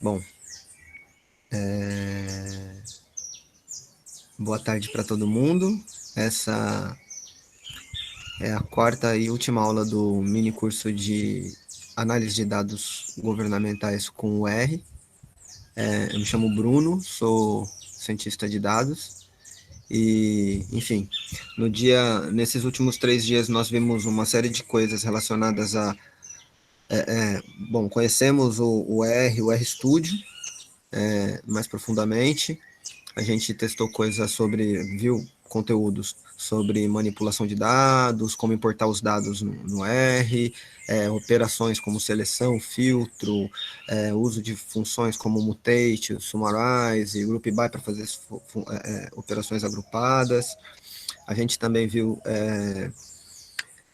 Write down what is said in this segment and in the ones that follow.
Bom, boa tarde para todo mundo. Essa é a quarta e última aula do mini curso de análise de dados governamentais com o R. Eu me chamo Bruno, sou cientista de dados e, enfim, nesses últimos 3 dias nós vimos uma série de coisas relacionadas a, bom, conhecemos o R, o RStudio, mais profundamente. A gente testou coisas viu conteúdos sobre manipulação de dados, como importar os dados no R, operações como seleção, filtro, uso de funções como mutate, summarize e group by para fazer operações agrupadas. A gente também viu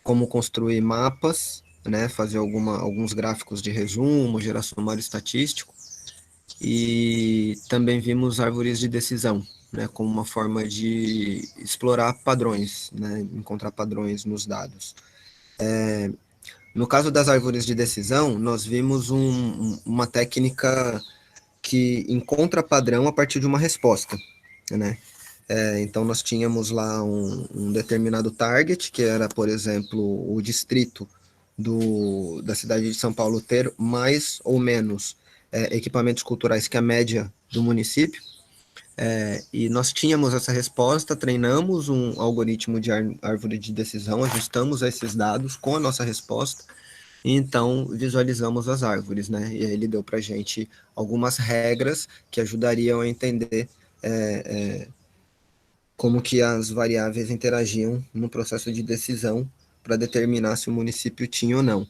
como construir mapas, né, fazer alguns gráficos de resumo, gerar sumário estatístico. E também vimos árvores de decisão, né, como uma forma de explorar padrões, né, encontrar padrões nos dados. No caso das árvores de decisão, nós vimos uma técnica que encontra padrão a partir de uma resposta, né? Então, nós tínhamos lá um determinado target, que era, por exemplo, o distrito da cidade de São Paulo ter mais ou menos equipamentos culturais que a média do município. E nós tínhamos essa resposta, treinamos um algoritmo de árvore de decisão, ajustamos esses dados com a nossa resposta, e então visualizamos as árvores, né? E aí ele deu para a gente algumas regras que ajudariam a entender como que as variáveis interagiam no processo de decisão para determinar se o município tinha ou não,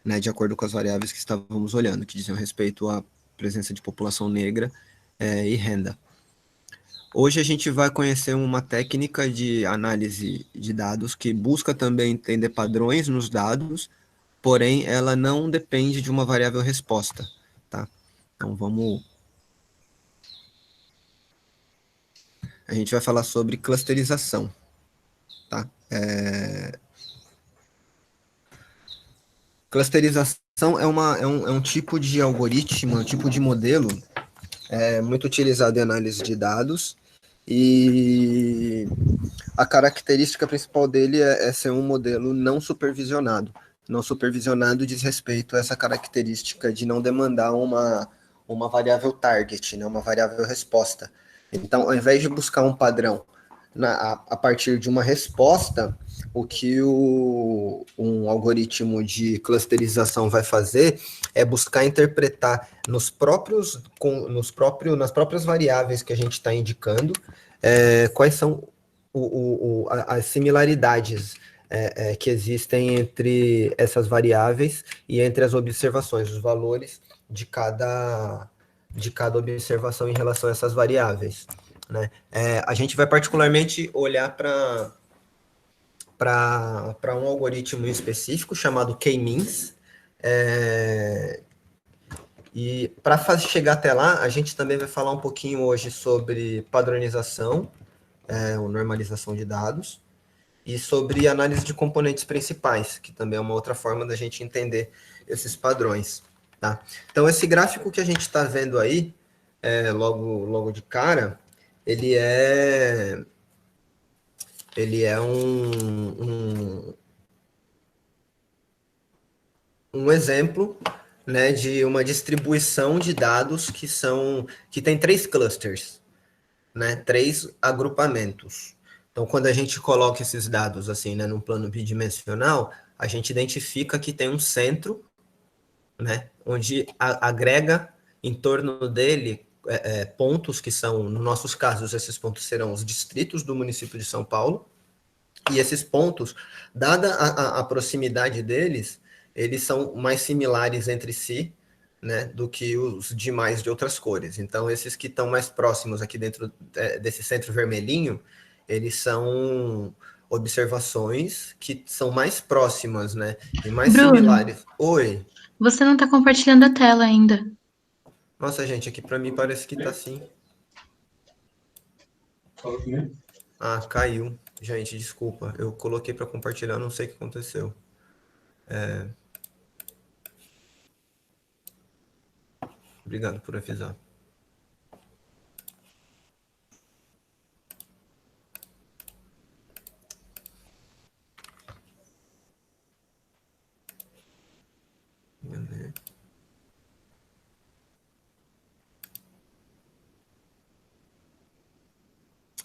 né, de acordo com as variáveis que estávamos olhando, que diziam respeito à presença de população negra e renda. Hoje a gente vai conhecer uma técnica de análise de dados que busca também entender padrões nos dados, porém ela não depende de uma variável resposta, tá? Então a gente vai falar sobre clusterização, tá? Clusterização é um tipo de algoritmo, um tipo de modelo muito utilizado em análise de dados, e a característica principal dele é ser um modelo não supervisionado. Não supervisionado diz respeito a essa característica de não demandar uma variável target, né, uma variável resposta. Então, ao invés de buscar um padrão a partir de uma resposta, o que um algoritmo de clusterização vai fazer é buscar interpretar nas próprias variáveis que a gente está indicando, quais são as similaridades que existem entre essas variáveis e entre as observações, os valores de cada observação em relação a essas variáveis, né? A gente vai particularmente olhar para um algoritmo específico chamado K-means, e para chegar até lá, a gente também vai falar um pouquinho hoje sobre padronização, ou normalização de dados, e sobre análise de componentes principais, que também é uma outra forma da gente entender esses padrões. Tá? Então, esse gráfico que a gente está vendo aí, logo de cara, ele é um exemplo, né, de uma distribuição de dados que tem 3 clusters, né, 3 agrupamentos. Então, quando a gente coloca esses dados assim, né, num plano bidimensional, a gente identifica que tem um centro, né, onde agrega em torno dele pontos que são, nos nossos casos, esses pontos serão os distritos do município de São Paulo, e esses pontos, dada a proximidade deles, eles são mais similares entre si, né, do que os demais de outras cores. Então, esses que estão mais próximos aqui dentro desse centro vermelhinho, eles são observações que são mais próximas, né, e mais Bruno, similares. Oi. você não está compartilhando a tela ainda. Nossa, gente, aqui para mim parece que tá assim. Ah, caiu. Gente, desculpa. Eu coloquei para compartilhar, não sei o que aconteceu. Obrigado por avisar.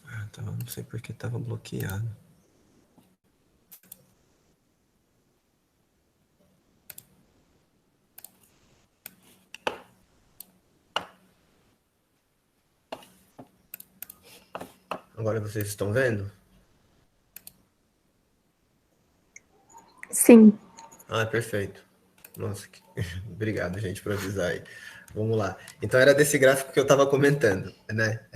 Ah, tá, não sei porque estava bloqueado. Agora vocês estão vendo? Sim. Ah, perfeito. Nossa, obrigado, gente, por avisar aí. Vamos lá. Então, era desse gráfico que eu estava comentando, né?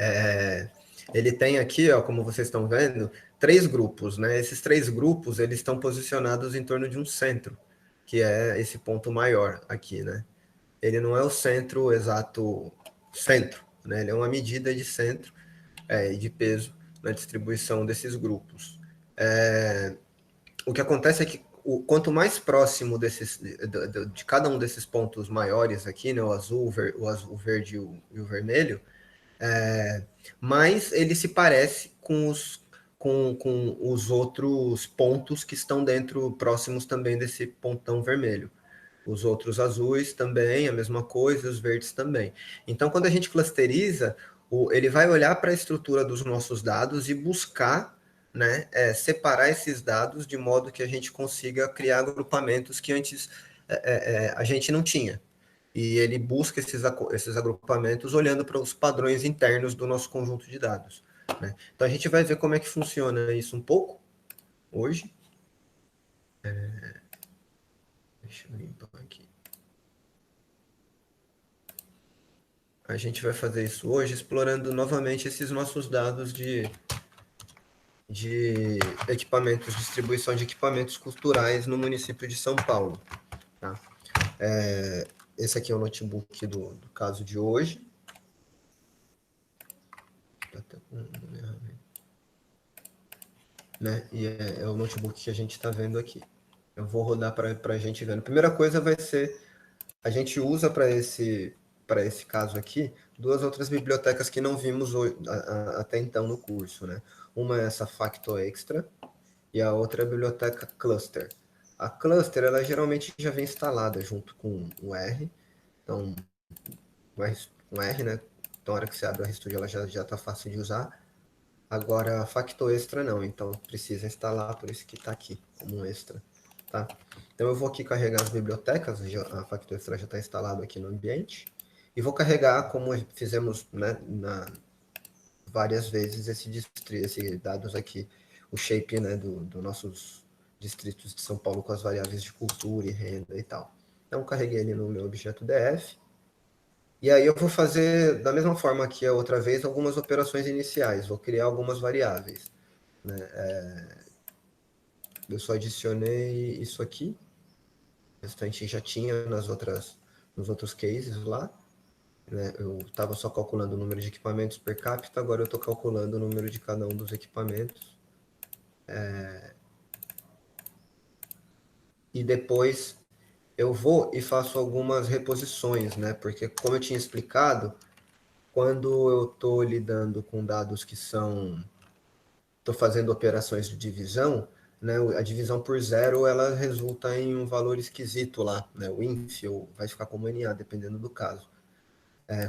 Ele tem aqui, ó, como vocês estão vendo, 3 grupos, né? Esses 3 grupos, eles estão posicionados em torno de um centro, que é esse ponto maior aqui, né? Ele não é o centro exato, centro, né? Ele é uma medida de centro e de peso na distribuição desses grupos. O que acontece é que quanto mais próximo de cada um desses pontos maiores aqui, né, o azul, o verde e o vermelho, mais ele se parece com os outros pontos que estão dentro, próximos também desse pontão vermelho. Os outros azuis também, a mesma coisa, os verdes também. Então, quando a gente clusteriza, ele vai olhar para a estrutura dos nossos dados e buscar, né, separar esses dados de modo que a gente consiga criar agrupamentos que antes a gente não tinha. E ele busca esses agrupamentos olhando para os padrões internos do nosso conjunto de dados, né? Então, a gente vai ver como é que funciona isso um pouco hoje. Deixa eu limpar aqui. A gente vai fazer isso hoje explorando novamente esses nossos dados de equipamentos, distribuição de equipamentos culturais no município de São Paulo. Tá? Esse aqui é o notebook do caso de hoje. Né? E é o notebook que a gente está vendo aqui. Eu vou rodar para a gente ver. A primeira coisa vai ser, a gente usa para esse caso aqui, 2 outras bibliotecas que não vimos hoje, até então no curso, né? Uma é essa Facto Extra e a outra é a biblioteca Cluster. A Cluster, ela geralmente já vem instalada junto com o R, então, com R, né? Então, na hora que você abre o RStudio, ela já está fácil de usar. Agora, a Facto Extra não, então precisa instalar, por isso que está aqui, como um extra, tá? Então, eu vou aqui carregar as bibliotecas, a Facto Extra já está instalado aqui no ambiente, e vou carregar, como fizemos, né, várias vezes, esse dados aqui, o shape, né, do nossos distritos de São Paulo com as variáveis de cultura e renda e tal. Então, carreguei ele no meu objeto DF, e aí eu vou fazer, da mesma forma que a outra vez, algumas operações iniciais. Vou criar algumas variáveis. Né? Eu só adicionei isso aqui. O restante já tinha nos outros cases lá. Né? Eu estava só calculando o número de equipamentos per capita, agora eu estou calculando o número de cada um dos equipamentos. E depois eu vou e faço algumas reposições, né? Porque como eu tinha explicado, quando eu estou lidando com dados que são estou fazendo operações de divisão, né, a divisão por zero ela resulta em um valor esquisito lá, né, o inf, ou vai ficar como NA, dependendo do caso.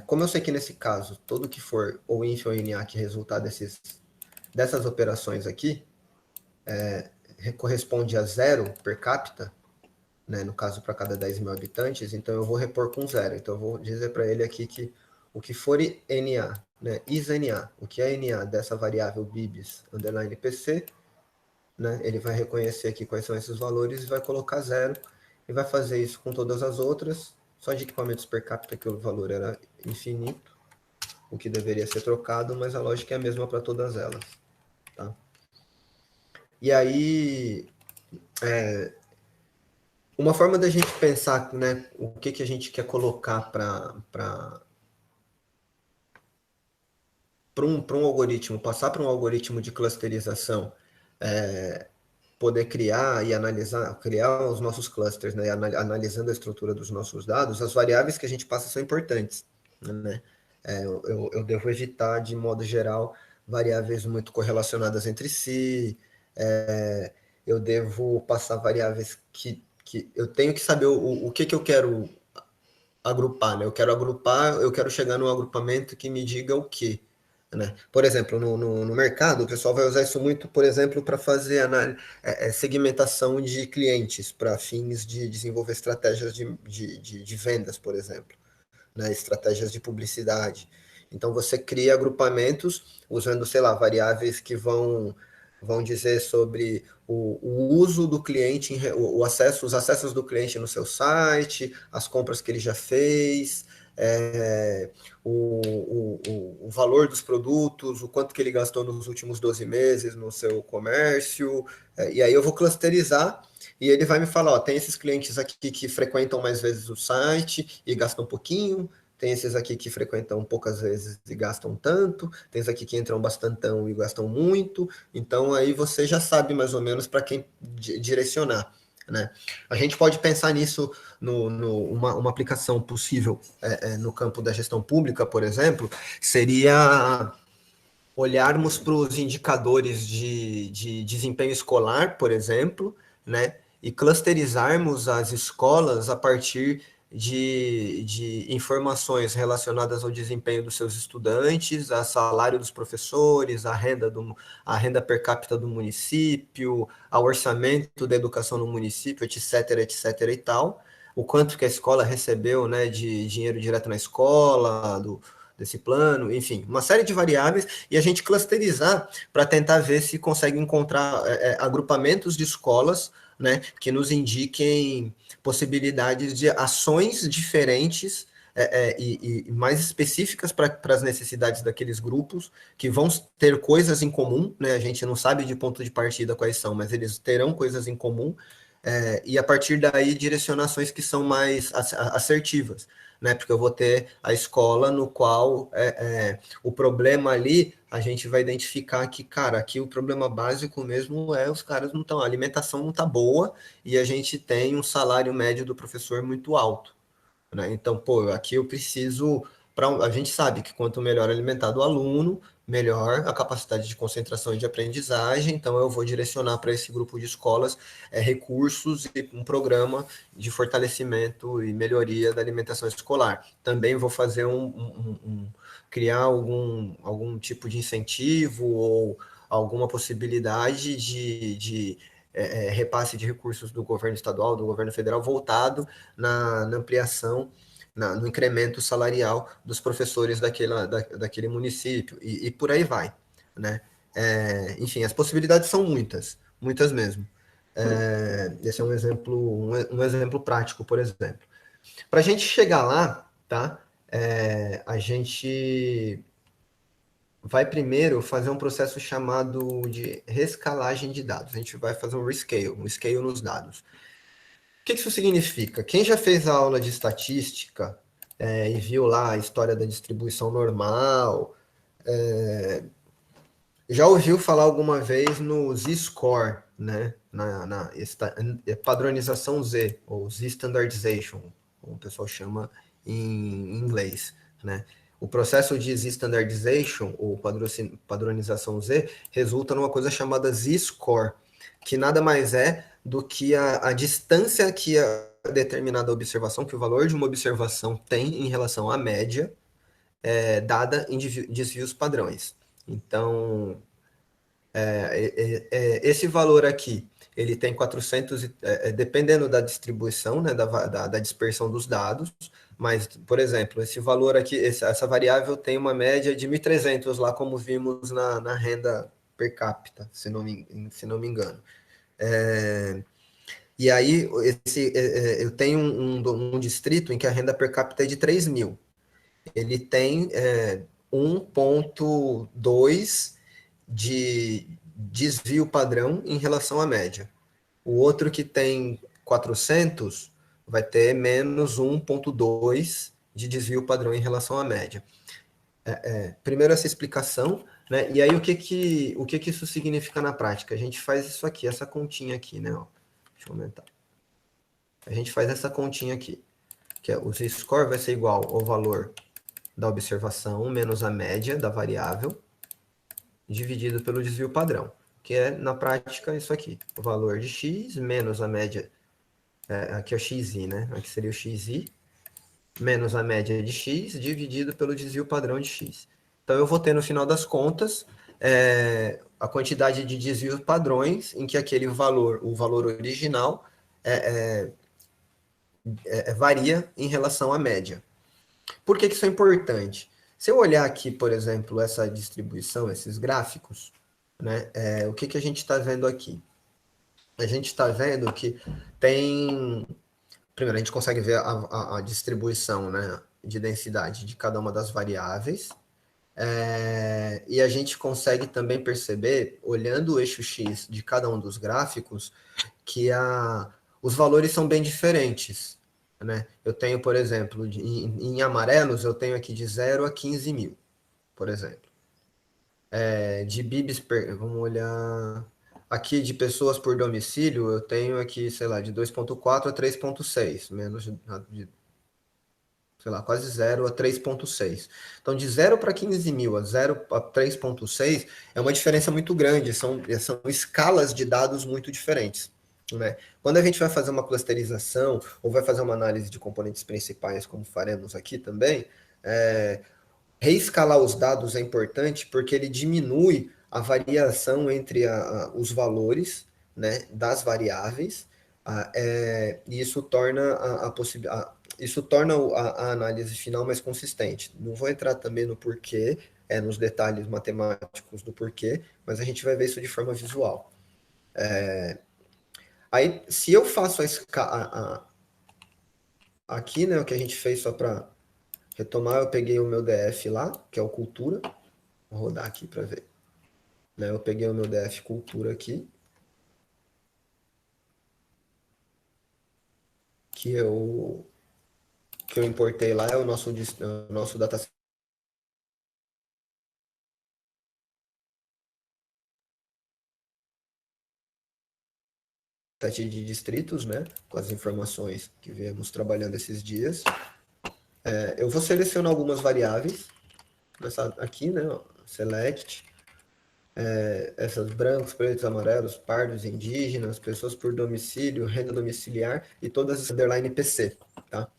Como eu sei que nesse caso, todo que for ou inf ou NA que resultar dessas operações aqui, corresponde a zero per capita, né, no caso para cada 10 mil habitantes, então eu vou repor com zero. Então eu vou dizer para ele aqui que o que for NA, né, isNA, o que é NA dessa variável bibs underline PC, né, ele vai reconhecer aqui quais são esses valores e vai colocar zero, e vai fazer isso com todas as outras, só de equipamentos per capita que o valor era infinito, o que deveria ser trocado, mas a lógica é a mesma para todas elas. Tá? E aí, uma forma da gente pensar, né, o que a gente quer colocar para um algoritmo, passar para um algoritmo de clusterização, poder criar e analisar, criar os nossos clusters, né, analisando a estrutura dos nossos dados, as variáveis que a gente passa são importantes, né? Eu devo evitar, de modo geral, variáveis muito correlacionadas entre si, eu devo passar variáveis que eu tenho que saber o que eu quero agrupar, né? Eu quero chegar num agrupamento que me diga o quê, né? Por exemplo, no mercado, o pessoal vai usar isso muito, por exemplo, para fazer segmentação de clientes, para fins de desenvolver estratégias de vendas, por exemplo, né? Estratégias de publicidade. Então, você cria agrupamentos usando, sei lá, variáveis que vão dizer sobre o uso do cliente, os acessos do cliente no seu site, as compras que ele já fez, o valor dos produtos, o quanto que ele gastou nos últimos 12 meses no seu comércio, e aí eu vou clusterizar e ele vai me falar, ó, tem esses clientes aqui que frequentam mais vezes o site e gastam um pouquinho, tem esses aqui que frequentam poucas vezes e gastam tanto, tem esses aqui que entram bastantão e gastam muito, então aí você já sabe mais ou menos para quem direcionar, né? A gente pode pensar nisso uma aplicação possível no campo da gestão pública, por exemplo, seria olharmos para os indicadores de desempenho escolar, por exemplo, né, e clusterizarmos as escolas a partir de informações relacionadas ao desempenho dos seus estudantes, a salário dos professores, a renda per capita do município, ao orçamento da educação no município, etc, etc e tal, o quanto que a escola recebeu, né, de dinheiro direto na escola, desse plano, enfim, uma série de variáveis, e a gente clusterizar para tentar ver se consegue encontrar agrupamentos de escolas, né, que nos indiquem possibilidades de ações diferentes e mais específicas para as necessidades daqueles grupos, que vão ter coisas em comum, né, a gente não sabe de ponto de partida quais são, mas eles terão coisas em comum, e a partir daí direcionações que são mais assertivas, né? Porque eu vou ter a escola no qual o problema ali a gente vai identificar que, cara, aqui o problema básico mesmo é os caras não estão, a alimentação não está boa e a gente tem um salário médio do professor muito alto, né? Então, pô, aqui eu preciso. A gente sabe que quanto melhor alimentado o aluno, melhor a capacidade de concentração e de aprendizagem. Então, eu vou direcionar para esse grupo de escolas recursos e um programa de fortalecimento e melhoria da alimentação escolar. Também vou fazer criar algum tipo de incentivo ou alguma possibilidade de repasse de recursos do governo estadual, do governo federal, voltado na ampliação, no incremento salarial dos professores daquele município, e por aí vai, né? Enfim, as possibilidades são muitas, muitas mesmo. Esse é um exemplo prático, por exemplo. Para a gente chegar lá, tá? A gente vai primeiro fazer um processo chamado de rescalagem de dados. A gente vai fazer um scale nos dados. O que isso significa? Quem já fez a aula de estatística e viu lá a história da distribuição normal, já ouviu falar alguma vez no Z-score, né? Padronização Z, ou Z-standardization, como o pessoal chama em inglês, né? O processo de Z-standardization, ou padronização Z, resulta numa coisa chamada Z-score, que nada mais é do que a distância que a determinada observação, que o valor de uma observação tem em relação à média, dada em desvios padrões. Então, esse valor aqui, ele tem 400, dependendo da distribuição, né, da dispersão dos dados, mas, por exemplo, esse valor aqui, essa variável tem uma média de 1.300 lá, como vimos na renda per capita, se não me engano. E aí, eu tenho um distrito em que a renda per capita é de 3.000. Ele tem 1,2 de desvio padrão em relação à média. O outro que tem 400 vai ter menos 1,2 de desvio padrão em relação à média. Primeiro essa explicação, né? E aí, o que que isso significa na prática? A gente faz isso aqui, essa continha aqui, né? Ó, deixa eu aumentar. A gente faz essa continha aqui, que é o z-score vai ser igual ao valor da observação menos a média da variável, dividido pelo desvio padrão, que é, na prática, isso aqui. O valor de x menos a média, aqui é o xi, né? Aqui seria o xi, menos a média de x, dividido pelo desvio padrão de x. Então, eu vou ter, no final das contas, a quantidade de desvios padrões em que aquele valor, o valor original, varia em relação à média. Por que isso é importante? Se eu olhar aqui, por exemplo, essa distribuição, esses gráficos, né, o que a gente está vendo aqui? A gente está vendo que tem... Primeiro, a gente consegue ver a distribuição, né, de densidade de cada uma das variáveis, e a gente consegue também perceber, olhando o eixo X de cada um dos gráficos, que os valores são bem diferentes. Né? Eu tenho, por exemplo, em amarelos, eu tenho aqui de 0 a 15 mil, por exemplo. De bibs, vamos olhar... Aqui de pessoas por domicílio, eu tenho aqui, sei lá, de 2,4 a 3,6, menos de, sei lá, quase 0 a 3,6. Então, de 0 para 15 mil a 0 a 3,6 é uma diferença muito grande, são escalas de dados muito diferentes. Né? Quando a gente vai fazer uma clusterização ou vai fazer uma análise de componentes principais, como faremos aqui também, reescalar os dados é importante porque ele diminui a variação entre os valores, né, das variáveis, e isso torna isso torna a análise final mais consistente. Não vou entrar também no porquê, nos detalhes matemáticos do porquê, mas a gente vai ver isso de forma visual. Aí, se eu faço aqui, né, o que a gente fez só para retomar, eu peguei o meu DF lá, que é o Cultura. Vou rodar aqui para ver. Né, eu peguei o meu DF Cultura aqui, que eu importei lá, é o nosso dataset de distritos, né, com as informações que viemos trabalhando esses dias. Eu vou selecionar algumas variáveis, aqui, né, ó, select, essas brancos, pretos, amarelos, pardos, indígenas, pessoas por domicílio, renda domiciliar e todas as underline PC, tá?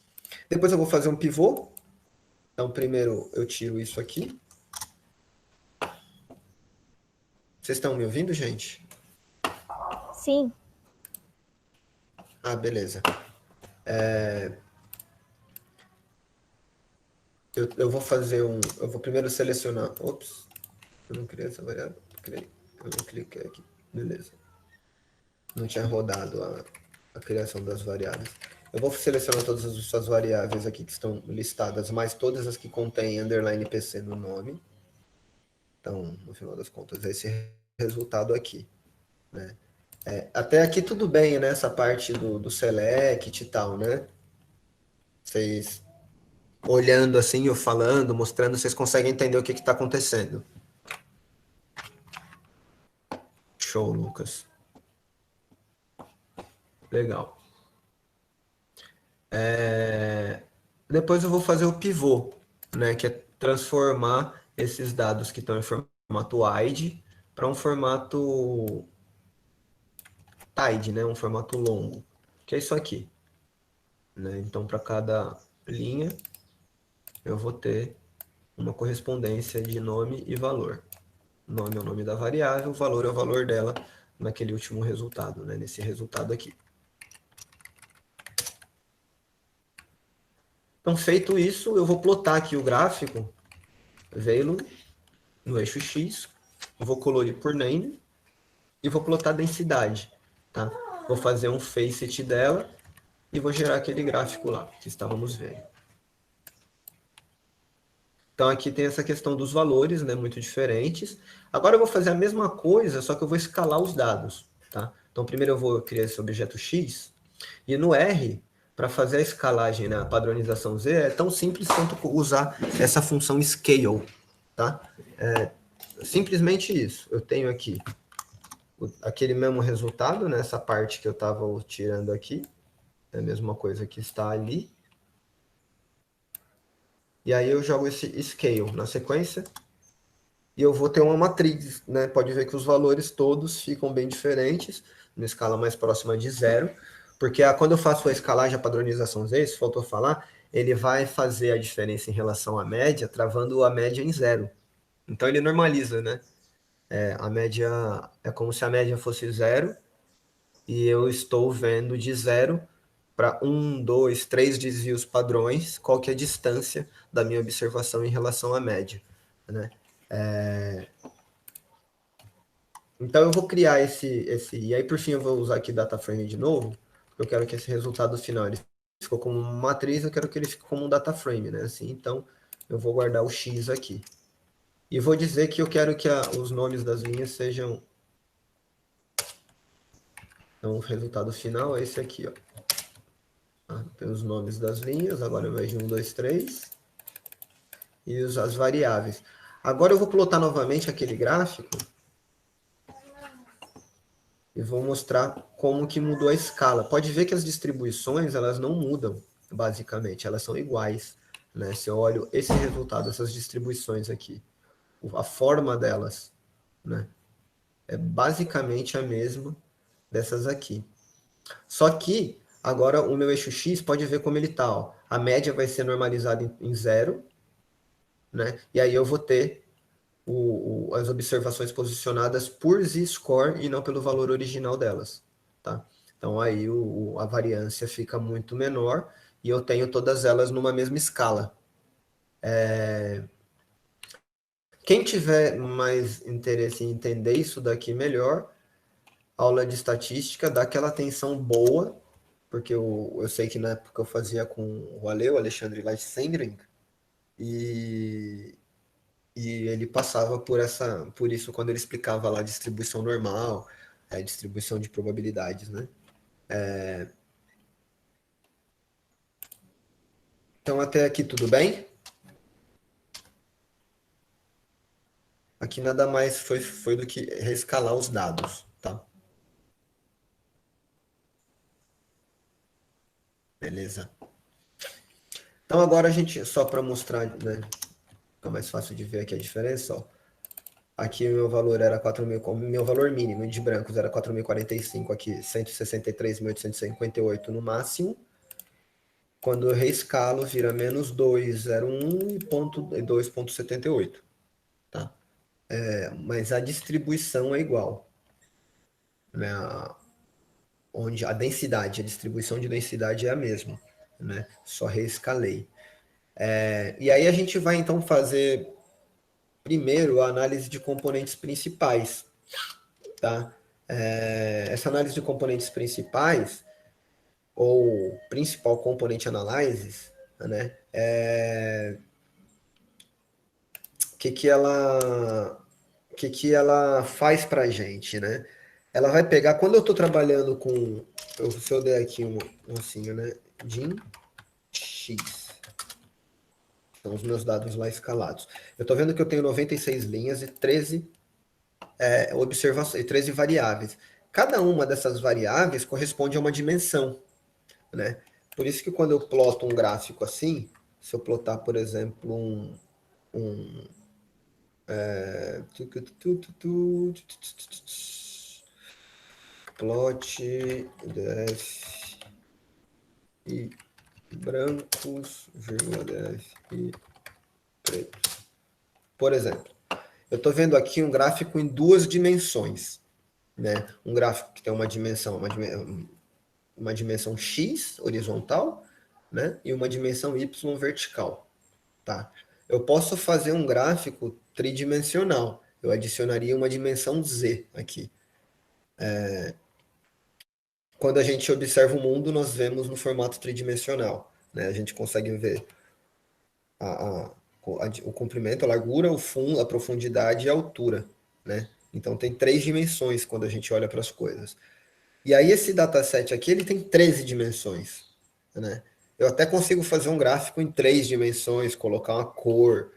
Depois eu vou fazer um pivô. Então, primeiro eu tiro isso aqui. Vocês estão me ouvindo, gente? Sim. Beleza. Eu vou fazer eu vou primeiro selecionar... Ops, eu não criei essa variável. Eu não cliquei aqui. Beleza. Não tinha rodado a criação das variáveis. Eu vou selecionar todas as suas variáveis aqui que estão listadas, mais todas as que contêm underline PC no nome. Então, no final das contas, é esse resultado aqui. Né? Até aqui tudo bem, né? Essa parte do select e tal, né? Vocês olhando assim, eu falando, mostrando, vocês conseguem entender o que está acontecendo. Show, Lucas. Legal. Depois eu vou fazer o pivô, né? Que é transformar esses dados que estão em formato wide para um formato TIDE, né? Um formato longo, que é isso aqui. Né? Então, para cada linha, eu vou ter uma correspondência de nome e valor. Nome é o nome da variável, valor é o valor dela naquele último resultado, né? Nesse resultado aqui. Então, feito isso, eu vou plotar aqui o gráfico, veio no eixo X, vou colorir por name e vou plotar a densidade. Tá? Vou fazer um facet dela e vou gerar aquele gráfico lá que estávamos vendo. Então, aqui tem essa questão dos valores, né, muito diferentes. Agora eu vou fazer a mesma coisa, só que eu vou escalar os dados. Tá? Então, primeiro eu vou criar esse objeto X, e no R, para fazer a escalagem, né, a padronização Z, é tão simples quanto usar essa função scale. Tá? simplesmente isso. Eu tenho aqui aquele mesmo resultado, né? Essa parte que eu estava tirando aqui, é a mesma coisa que está ali. E aí eu jogo esse scale na sequência, e eu vou ter uma matriz, né? Pode ver que os valores todos ficam bem diferentes, numa escala mais próxima de zero, porque quando eu faço a escalagem, a padronização Z, isso faltou falar, ele vai fazer a diferença em relação à média, travando a média em zero. Então ele normaliza, né? A média é como se a média fosse zero, e eu estou vendo de zero para 1, 2, 3 desvios padrões, qual que é a distância da minha observação em relação à média, né? Então eu vou criar e aí por fim eu vou usar aqui data frame de novo, porque eu quero que esse resultado final ele ficou como uma matriz, eu quero que ele fique como um data frame, né? Assim, então eu vou guardar o X aqui. E vou dizer que eu quero que os nomes das linhas sejam... Então o resultado final é esse aqui, ó. Tem os nomes das linhas, agora ao invés de 1, 2, 3, e as variáveis. Agora eu vou plotar novamente aquele gráfico e vou mostrar como que mudou a escala. Pode ver que as distribuições, elas não mudam, basicamente, elas são iguais, né? Se eu olho esse resultado, essas distribuições aqui, a forma delas, né? É basicamente a mesma dessas aqui. Só que, agora o meu eixo X, pode ver como ele está, ó. A média vai ser normalizada em zero, né? E aí eu vou ter as observações posicionadas por z-score e não pelo valor original delas, tá? Então aí a variância fica muito menor e eu tenho todas elas numa mesma escala. Quem tiver mais interesse em entender isso daqui melhor, aula de estatística, dá aquela atenção boa, porque eu sei que na época eu fazia com o Alexandre Leitsengren, e ele passava por isso quando ele explicava lá distribuição normal, distribuição de probabilidades, né? Então até aqui tudo bem? Aqui nada mais foi do que reescalar os dados, tá? Beleza. Então agora a gente, só para mostrar, né? Fica mais fácil de ver aqui a diferença, ó. Aqui o meu valor era 4.000, meu valor mínimo de brancos era 4.045, aqui 163.858 no máximo. Quando eu reescalo, vira menos 2,01 e 2,78, tá? Mas a distribuição é igual, né? Onde a densidade, a distribuição de densidade é a mesma, né? Só reescalei. E aí a gente vai então fazer primeiro a análise de componentes principais, tá? Essa análise de componentes principais, ou principal componente analysis, né? Que ela faz para a gente, né? Ela vai pegar, quando eu estou trabalhando com, se eu der aqui um assim, né? DIN X, são os meus dados lá escalados. Eu estou vendo que eu tenho 96 linhas e 13 observações, e 13 variáveis. Cada uma dessas variáveis corresponde a uma dimensão, né? Por isso que quando eu ploto um gráfico assim, se eu plotar, por exemplo, plot df e brancos, vírgula df e pretos. Por exemplo, eu estou vendo aqui um gráfico em duas dimensões, né? Um gráfico que tem uma dimensão x horizontal, né? E uma dimensão y vertical, tá? Eu posso fazer um gráfico tridimensional. Eu adicionaria uma dimensão z aqui. Quando a gente observa o mundo, nós vemos no formato tridimensional, né? A gente consegue ver o comprimento, a largura, o fundo, a profundidade e a altura, né? Então tem 3 dimensões quando a gente olha para as coisas. E aí esse dataset aqui, ele tem 13 dimensões, né? Eu até consigo fazer um gráfico em 3 dimensões, colocar uma cor,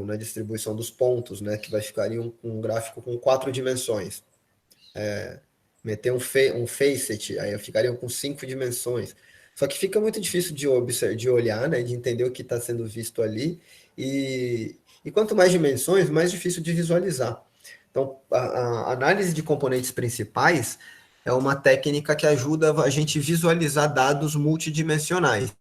na distribuição dos pontos, né, que vai ficar um gráfico com 4 dimensões. Meter um facet, aí ficariam com 5 dimensões. Só que fica muito difícil de olhar, né, de entender o que está sendo visto ali, e quanto mais dimensões, mais difícil de visualizar. Então, a análise de componentes principais é uma técnica que ajuda a gente visualizar dados multidimensionais,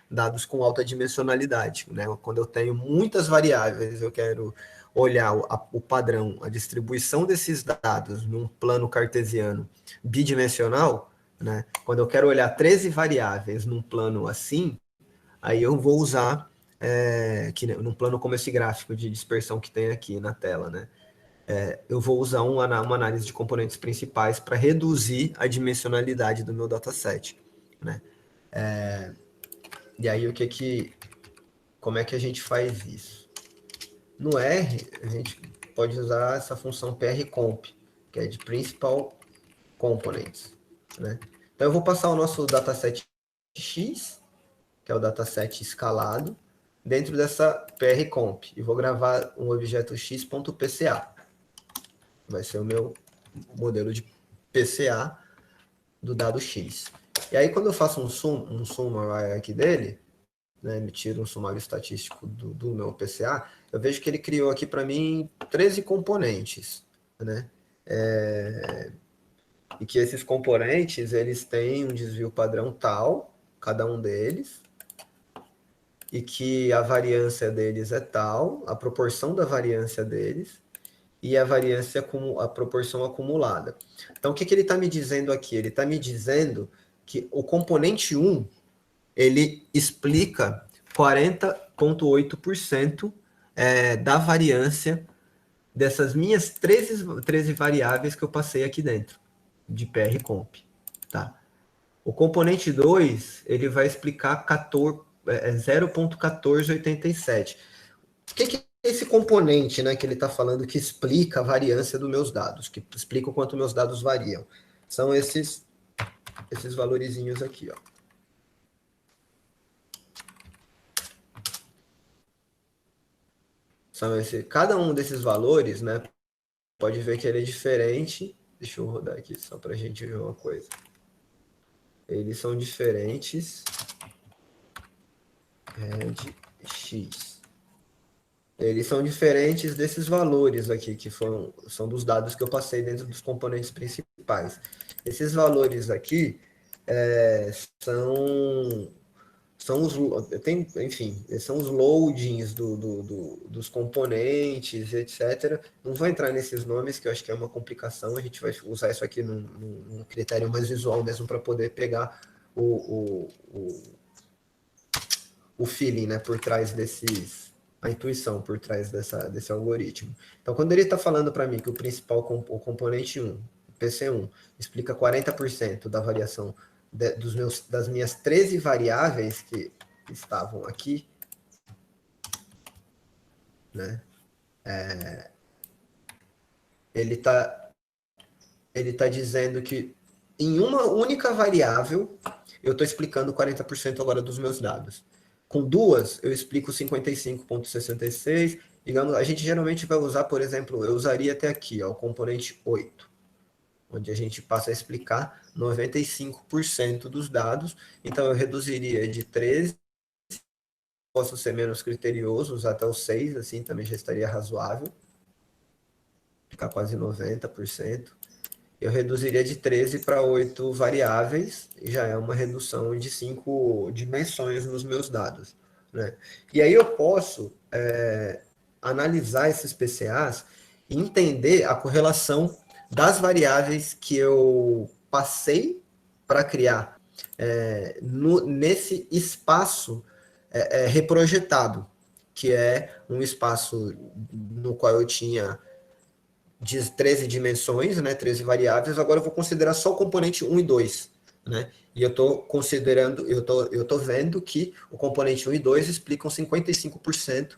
dados com alta dimensionalidade, né? Quando eu tenho muitas variáveis, eu quero olhar o padrão, a distribuição desses dados num plano cartesiano bidimensional, né? Quando eu quero olhar 13 variáveis num plano assim, aí eu vou usar, num plano como esse gráfico de dispersão que tem aqui na tela, né? Eu vou usar uma análise de componentes principais para reduzir a dimensionalidade do meu dataset, né? E aí, como é que a gente faz isso? No R, a gente pode usar essa função prcomp, que é de Principal Components, né? Então, eu vou passar o nosso dataset X, que é o dataset escalado, dentro dessa prcomp, e vou gravar um objeto x.pca. Vai ser o meu modelo de PCA do dado X. E aí, quando eu faço um summary aqui dele, né, me tiro um sumário estatístico do meu PCA, eu vejo que ele criou aqui para mim 13 componentes, né? E que esses componentes, eles têm um desvio padrão tal, cada um deles, e que a variância deles é tal, a proporção da variância deles, e a proporção acumulada. Então, o que ele está me dizendo aqui? Ele está me dizendo que o componente 1, ele explica 40,8% da variância dessas minhas 13 variáveis que eu passei aqui dentro, de prcomp. Tá? O componente 2, ele vai explicar 0,1487. O que é esse componente, né, que ele está falando que explica a variância dos meus dados, que explica o quanto meus dados variam? São esses valorizinhos aqui, ó. Cada um desses valores, né, pode ver que ele é diferente. Deixa eu rodar aqui só para a gente ver uma coisa. Eles são diferentes. Red X. Eles são diferentes desses valores aqui, que são dos dados que eu passei dentro dos componentes principais. Esses valores aqui são os loadings dos componentes, etc. Não vou entrar nesses nomes, que eu acho que é uma complicação. A gente vai usar isso aqui num critério mais visual mesmo, para poder pegar o feeling, né, por trás a intuição por trás desse algoritmo. Então, quando ele está falando para mim que o componente 1, o PC1, explica 40% da variação das minhas 13 variáveis que estavam aqui, né? Ele tá dizendo que em uma única variável eu estou explicando 40% agora dos meus dados. Com duas, eu explico 55,66. Digamos, a gente geralmente vai usar, por exemplo, eu usaria até aqui, ó, o componente 8, onde a gente passa a explicar 95% dos dados. Então, eu reduziria de 13, posso ser menos criterioso, usar até o 6, assim também já estaria razoável. Ficar quase 90%. Eu reduziria de 13 para 8 variáveis, e já é uma redução de 5 dimensões nos meus dados, né? E aí eu posso analisar esses PCAs e entender a correlação das variáveis que eu passei para criar nesse espaço reprojetado, que é um espaço no qual eu tinha de 13 dimensões, né, 13 variáveis. Agora eu vou considerar só o componente 1 e 2, né? E eu estou considerando, eu tô vendo que o componente 1 e 2 explicam 55%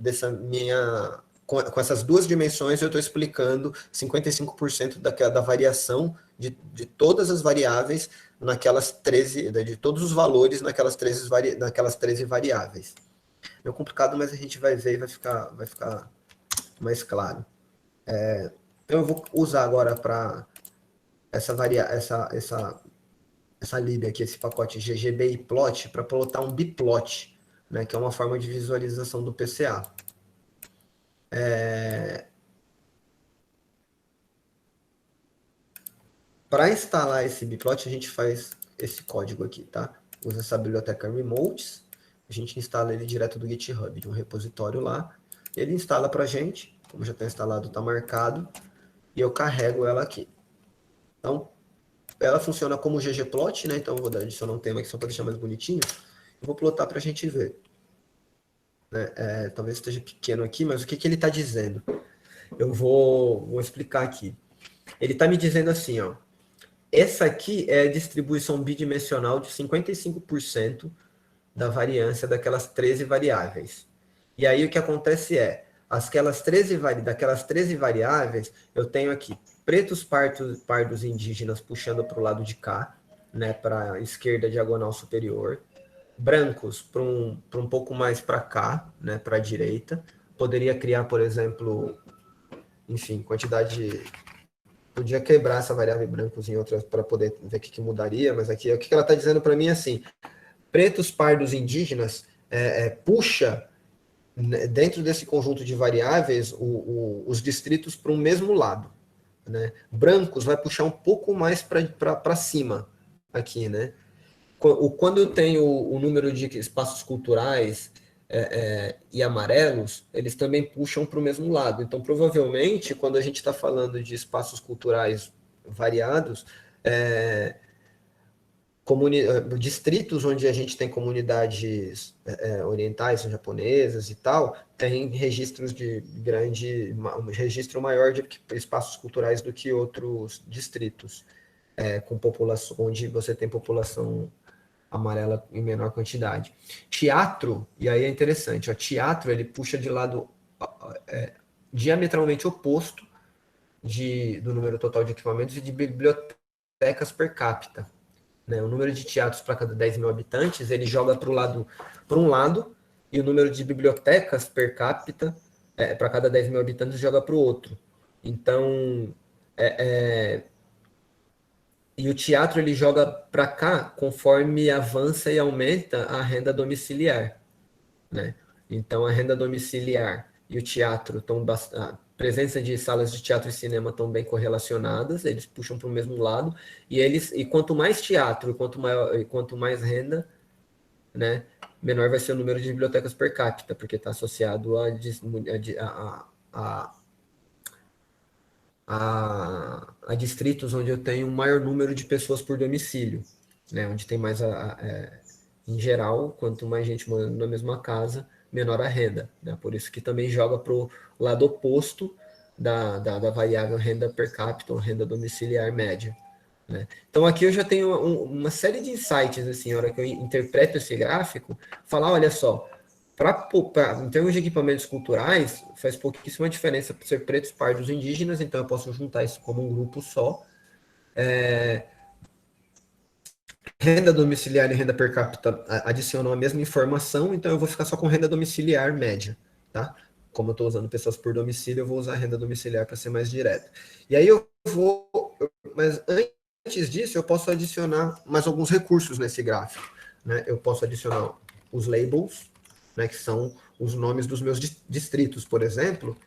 dessa minha... Com essas duas dimensões, eu estou explicando 55% da variação de todas as variáveis naquelas 13, de todos os valores naquelas 13 variáveis. É complicado, mas a gente vai ver e vai ficar mais claro. Então eu vou usar agora para essa lib aqui, esse pacote ggbiplot, para plotar um biplot, né, que é uma forma de visualização do PCA. Para instalar esse biplot, a gente faz esse código aqui, tá? Usa essa biblioteca remotes, a gente instala ele direto do GitHub, de um repositório lá. Ele instala para a gente, como já está instalado, está marcado, e eu carrego ela aqui. Então, ela funciona como ggplot, né? Então, eu vou adicionar um tema aqui só para deixar mais bonitinho. Eu vou plotar para a gente ver. Né? Talvez esteja pequeno aqui, mas o que ele está dizendo? Eu vou explicar aqui. Ele está me dizendo assim, ó. Essa aqui é a distribuição bidimensional de 55% da variância daquelas 13 variáveis. E aí o que acontece é, daquelas 13 variáveis, eu tenho aqui pretos pardos indígenas puxando para o lado de cá, né, para a esquerda diagonal superior, brancos para um pouco mais para cá, né, para a direita. Poderia criar, por exemplo, enfim, quantidade... Podia quebrar essa variável brancos em outras para poder ver o que mudaria, mas aqui o que ela está dizendo para mim é assim, pretos pardos indígenas puxa, né, dentro desse conjunto de variáveis, os distritos para um mesmo lado. Né? Brancos vai puxar um pouco mais para cima aqui, né? Quando eu tenho o número de espaços culturais e amarelos, eles também puxam para o mesmo lado. Então, provavelmente, quando a gente está falando de espaços culturais variados, distritos onde a gente tem comunidades orientais, japonesas e tal, tem registros um registro maior de espaços culturais do que outros distritos, com população, onde você tem população amarela em menor quantidade. Teatro, e aí é interessante, teatro ele puxa de lado diametralmente oposto do número total de equipamentos e de bibliotecas per capita. Né? O número de teatros para cada 10 mil habitantes, ele joga para um lado, e o número de bibliotecas per capita para cada 10 mil habitantes joga para o outro. Então, e o teatro ele joga para cá conforme avança e aumenta a renda domiciliar, né? Então a renda domiciliar e o teatro a presença de salas de teatro e cinema estão bem correlacionadas, eles puxam para o mesmo lado e quanto mais teatro, quanto mais renda, né, menor vai ser o número de bibliotecas per capita, porque está associado a distritos onde eu tenho um maior número de pessoas por domicílio, né? Onde tem mais, em geral, quanto mais gente morando na mesma casa, menor a renda. Né? Por isso que também joga para o lado oposto da variável renda per capita ou renda domiciliar média. Né? Então aqui eu já tenho uma série de insights, assim, na hora que eu interpreto esse gráfico, falar, olha só, em termos de equipamentos culturais, faz pouquíssima diferença por ser pretos, pardos, indígenas, então eu posso juntar isso como um grupo só. Renda domiciliar e renda per capita adicionam a mesma informação, então eu vou ficar só com renda domiciliar média, tá? Como eu estou usando pessoas por domicílio, eu vou usar renda domiciliar para ser mais direto. E aí mas antes disso, eu posso adicionar mais alguns recursos nesse gráfico, né? Eu posso adicionar os labels, né, que são os nomes dos meus distritos, por exemplo,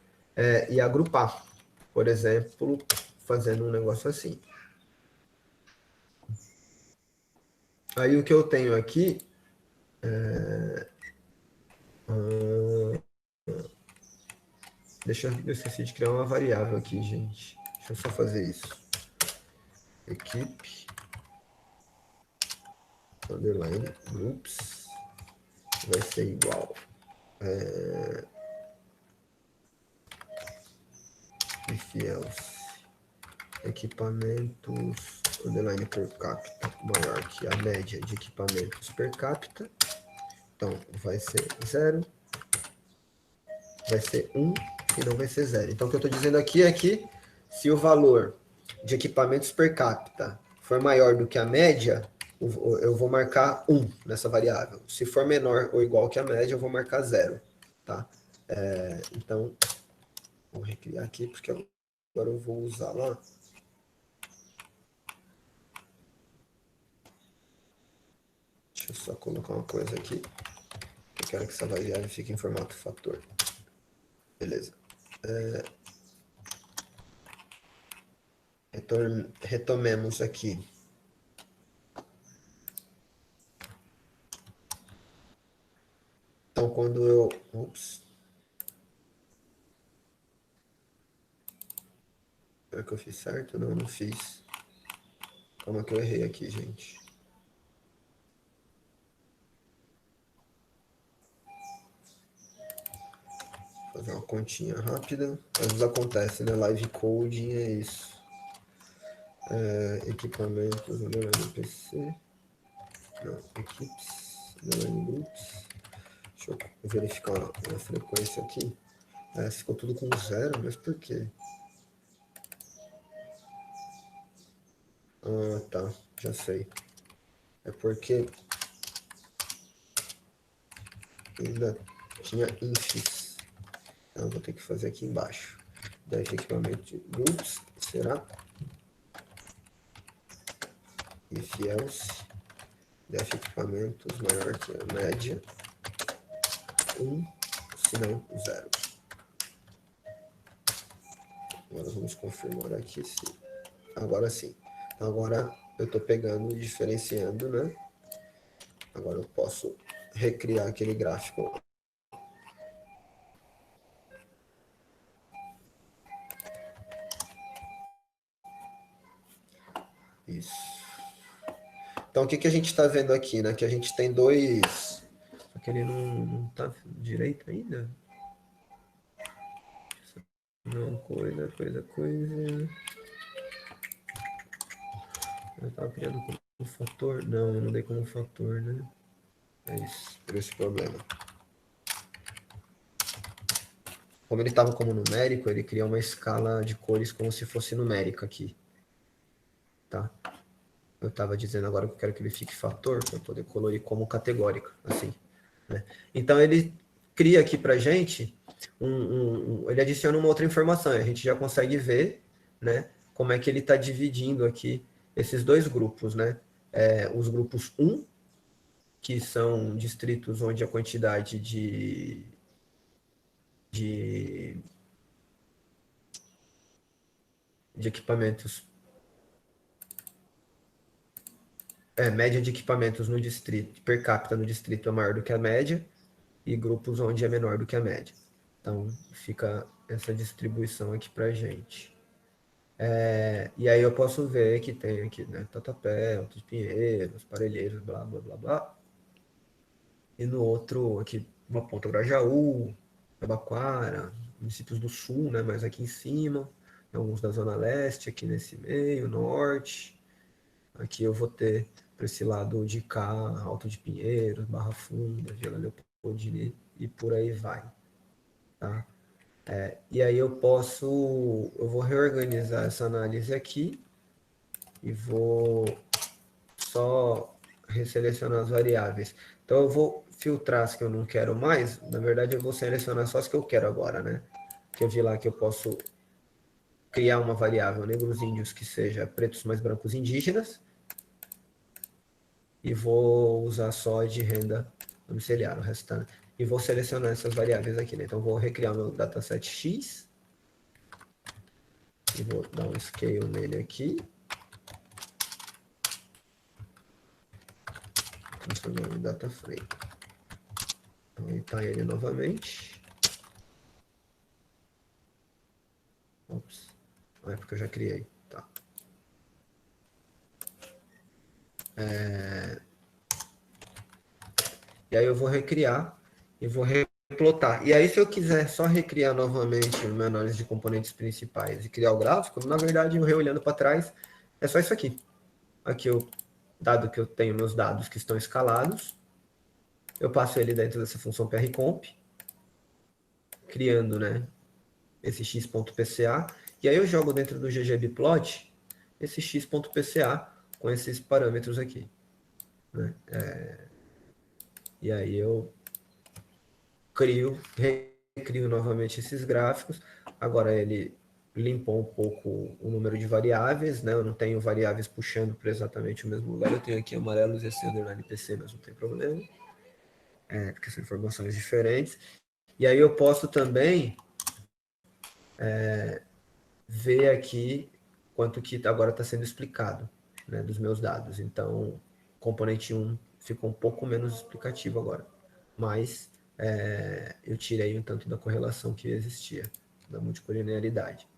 e agrupar, por exemplo, fazendo um negócio assim. Aí o que eu tenho aqui eu esqueci de criar uma variável aqui, gente. Deixa eu só fazer isso. Equipe underline groups vai ser igual if else equipamentos underline per capita maior que a média de equipamentos per capita. Então, vai ser 0, vai ser 1 e não vai ser 0. Então, o que eu estou dizendo aqui é que se o valor de equipamentos per capita for maior do que a média, eu vou marcar 1 nessa variável. Se for menor ou igual que a média, eu vou marcar 0, tá? Então, vou recriar aqui, porque agora eu vou usar lá. Deixa eu só colocar uma coisa aqui. Eu quero que essa variável fique em formato fator. Beleza. Retomemos aqui. Então, quando eu... Ups. Será que eu fiz certo? Não, não fiz. Calma que eu errei aqui, gente. Vou fazer uma continha rápida. Às vezes acontece, né? Live coding é isso. Equipamentos, underline PC. Não, equipes, underline groups. Deixa eu verificar a frequência aqui. Ficou tudo com 0, mas por quê? Ah, tá. Já sei. É porque ainda tinha infs. Então, eu vou ter que fazer aqui embaixo. Daí, equipamento de groups será if else def equipamentos maior que a média 1, se não 0. Agora vamos confirmar aqui se... Agora sim. Então, agora eu estou pegando e diferenciando, né? Agora eu posso recriar aquele gráfico. Isso. Então, o que a gente está vendo aqui, né? Que a gente tem dois... Só que ele não está direito ainda. Não, coisa. Eu estava criando como fator. Não, eu não dei como fator, né? É isso, por esse problema. Como ele estava como numérico, ele cria uma escala de cores como se fosse numérica aqui. Tá? Eu estava dizendo agora que eu quero que ele fique fator, para poder colorir como categórica, assim. Né? Então, ele cria aqui para a gente, ele adiciona uma outra informação, a gente já consegue ver, né, como é que ele está dividindo aqui esses dois grupos, né? Os grupos 1, que são distritos onde a quantidade de equipamentos, média de equipamentos no distrito, per capita no distrito é maior do que a média, e grupos onde é menor do que a média. Então, fica essa distribuição aqui para a gente. E aí eu posso ver que tem aqui, né, Tatuapé, Alto de Pinheiros, Parelheiros, blá, blá, blá, blá. E no outro, aqui, uma ponta Grajaú, Jabaquara, municípios do sul, né, mais aqui em cima, alguns da zona leste, aqui nesse meio, norte. Aqui eu vou ter, para esse lado de cá, Alto de Pinheiros, Barra Funda, Vila Leopoldina e por aí vai. Tá? E aí eu vou reorganizar essa análise aqui e vou só resselecionar as variáveis. Então eu vou filtrar as que eu não quero mais, na verdade eu vou selecionar só as que eu quero agora, né? Que eu vi lá que eu posso criar uma variável negros índios que seja pretos mais brancos indígenas, e vou usar só de renda domiciliar, o restante. E vou selecionar essas variáveis aqui, né? Então, vou recriar meu dataset X. E vou dar um scale nele aqui. Transformar em data frame. Então, editar ele novamente. Ops. É porque eu já criei. Tá. E aí eu vou recriar e vou replotar. E aí, se eu quiser só recriar novamente uma análise de componentes principais e criar o gráfico, na verdade, eu reolhando para trás, é só isso aqui. Aqui, dado que eu tenho meus dados que estão escalados, eu passo ele dentro dessa função prcomp, criando, né, esse x.pca, e aí eu jogo dentro do ggplot esse x.pca com esses parâmetros aqui. né? E aí eu recrio novamente esses gráficos. Agora ele limpou um pouco o número de variáveis, né? Eu não tenho variáveis puxando para exatamente o mesmo lugar. Eu tenho aqui amarelos e esse underline PC, mas não tem problema. Porque são informações diferentes. E aí eu posso também ver aqui quanto que agora está sendo explicado, né, dos meus dados. Então, componente 1 ficou um pouco menos explicativo agora. Mas eu tirei um tanto da correlação que existia, da multicolinearidade.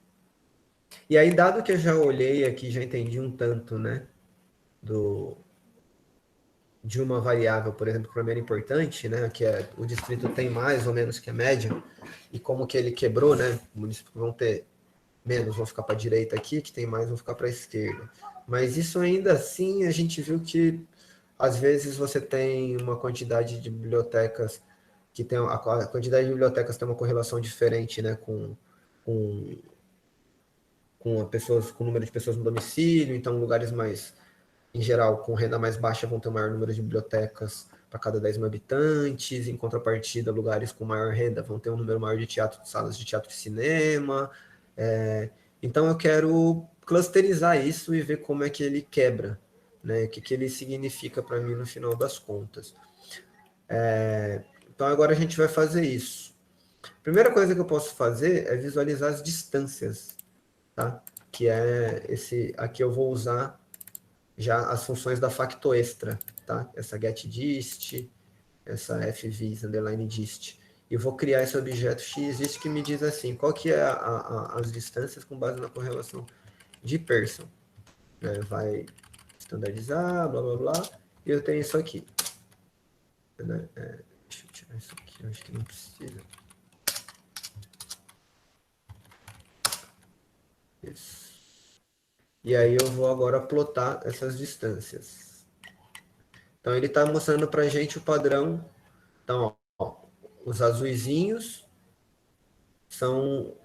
E aí, dado que eu já olhei aqui, já entendi um tanto, né, de uma variável, por exemplo, que para mim era importante, né, que é o distrito tem mais ou menos que a média, e como que ele quebrou, né, municípios vão ter menos, vão ficar para a direita aqui, que tem mais, vão ficar para a esquerda. Mas isso ainda assim, a gente viu que às vezes você tem uma quantidade de bibliotecas que tem a quantidade de bibliotecas tem uma correlação diferente, né, com, com o número de pessoas no domicílio, então lugares mais, em geral, com renda mais baixa vão ter um maior número de bibliotecas para cada 10 mil habitantes, em contrapartida, lugares com maior renda vão ter um número maior de salas de teatro e cinema. Então eu quero clusterizar isso e ver como é que ele quebra, né? O que ele significa para mim no final das contas. Então agora a gente vai fazer isso. Primeira coisa que eu posso fazer é visualizar as distâncias, tá? Que é aqui eu vou usar já as funções da factoextra, tá? Essa getDist, essa fvis underline dist. E vou criar esse objeto xdist que me diz assim, qual que é as distâncias com base na correlação de Pearson. Né? Vai standardizar, blá, blá, blá, e eu tenho isso aqui. Né? Deixa eu tirar isso aqui, eu acho que não precisa. Isso. E aí eu vou agora plotar essas distâncias. Então ele está mostrando para a gente o padrão. Então, ó, os azuizinhos são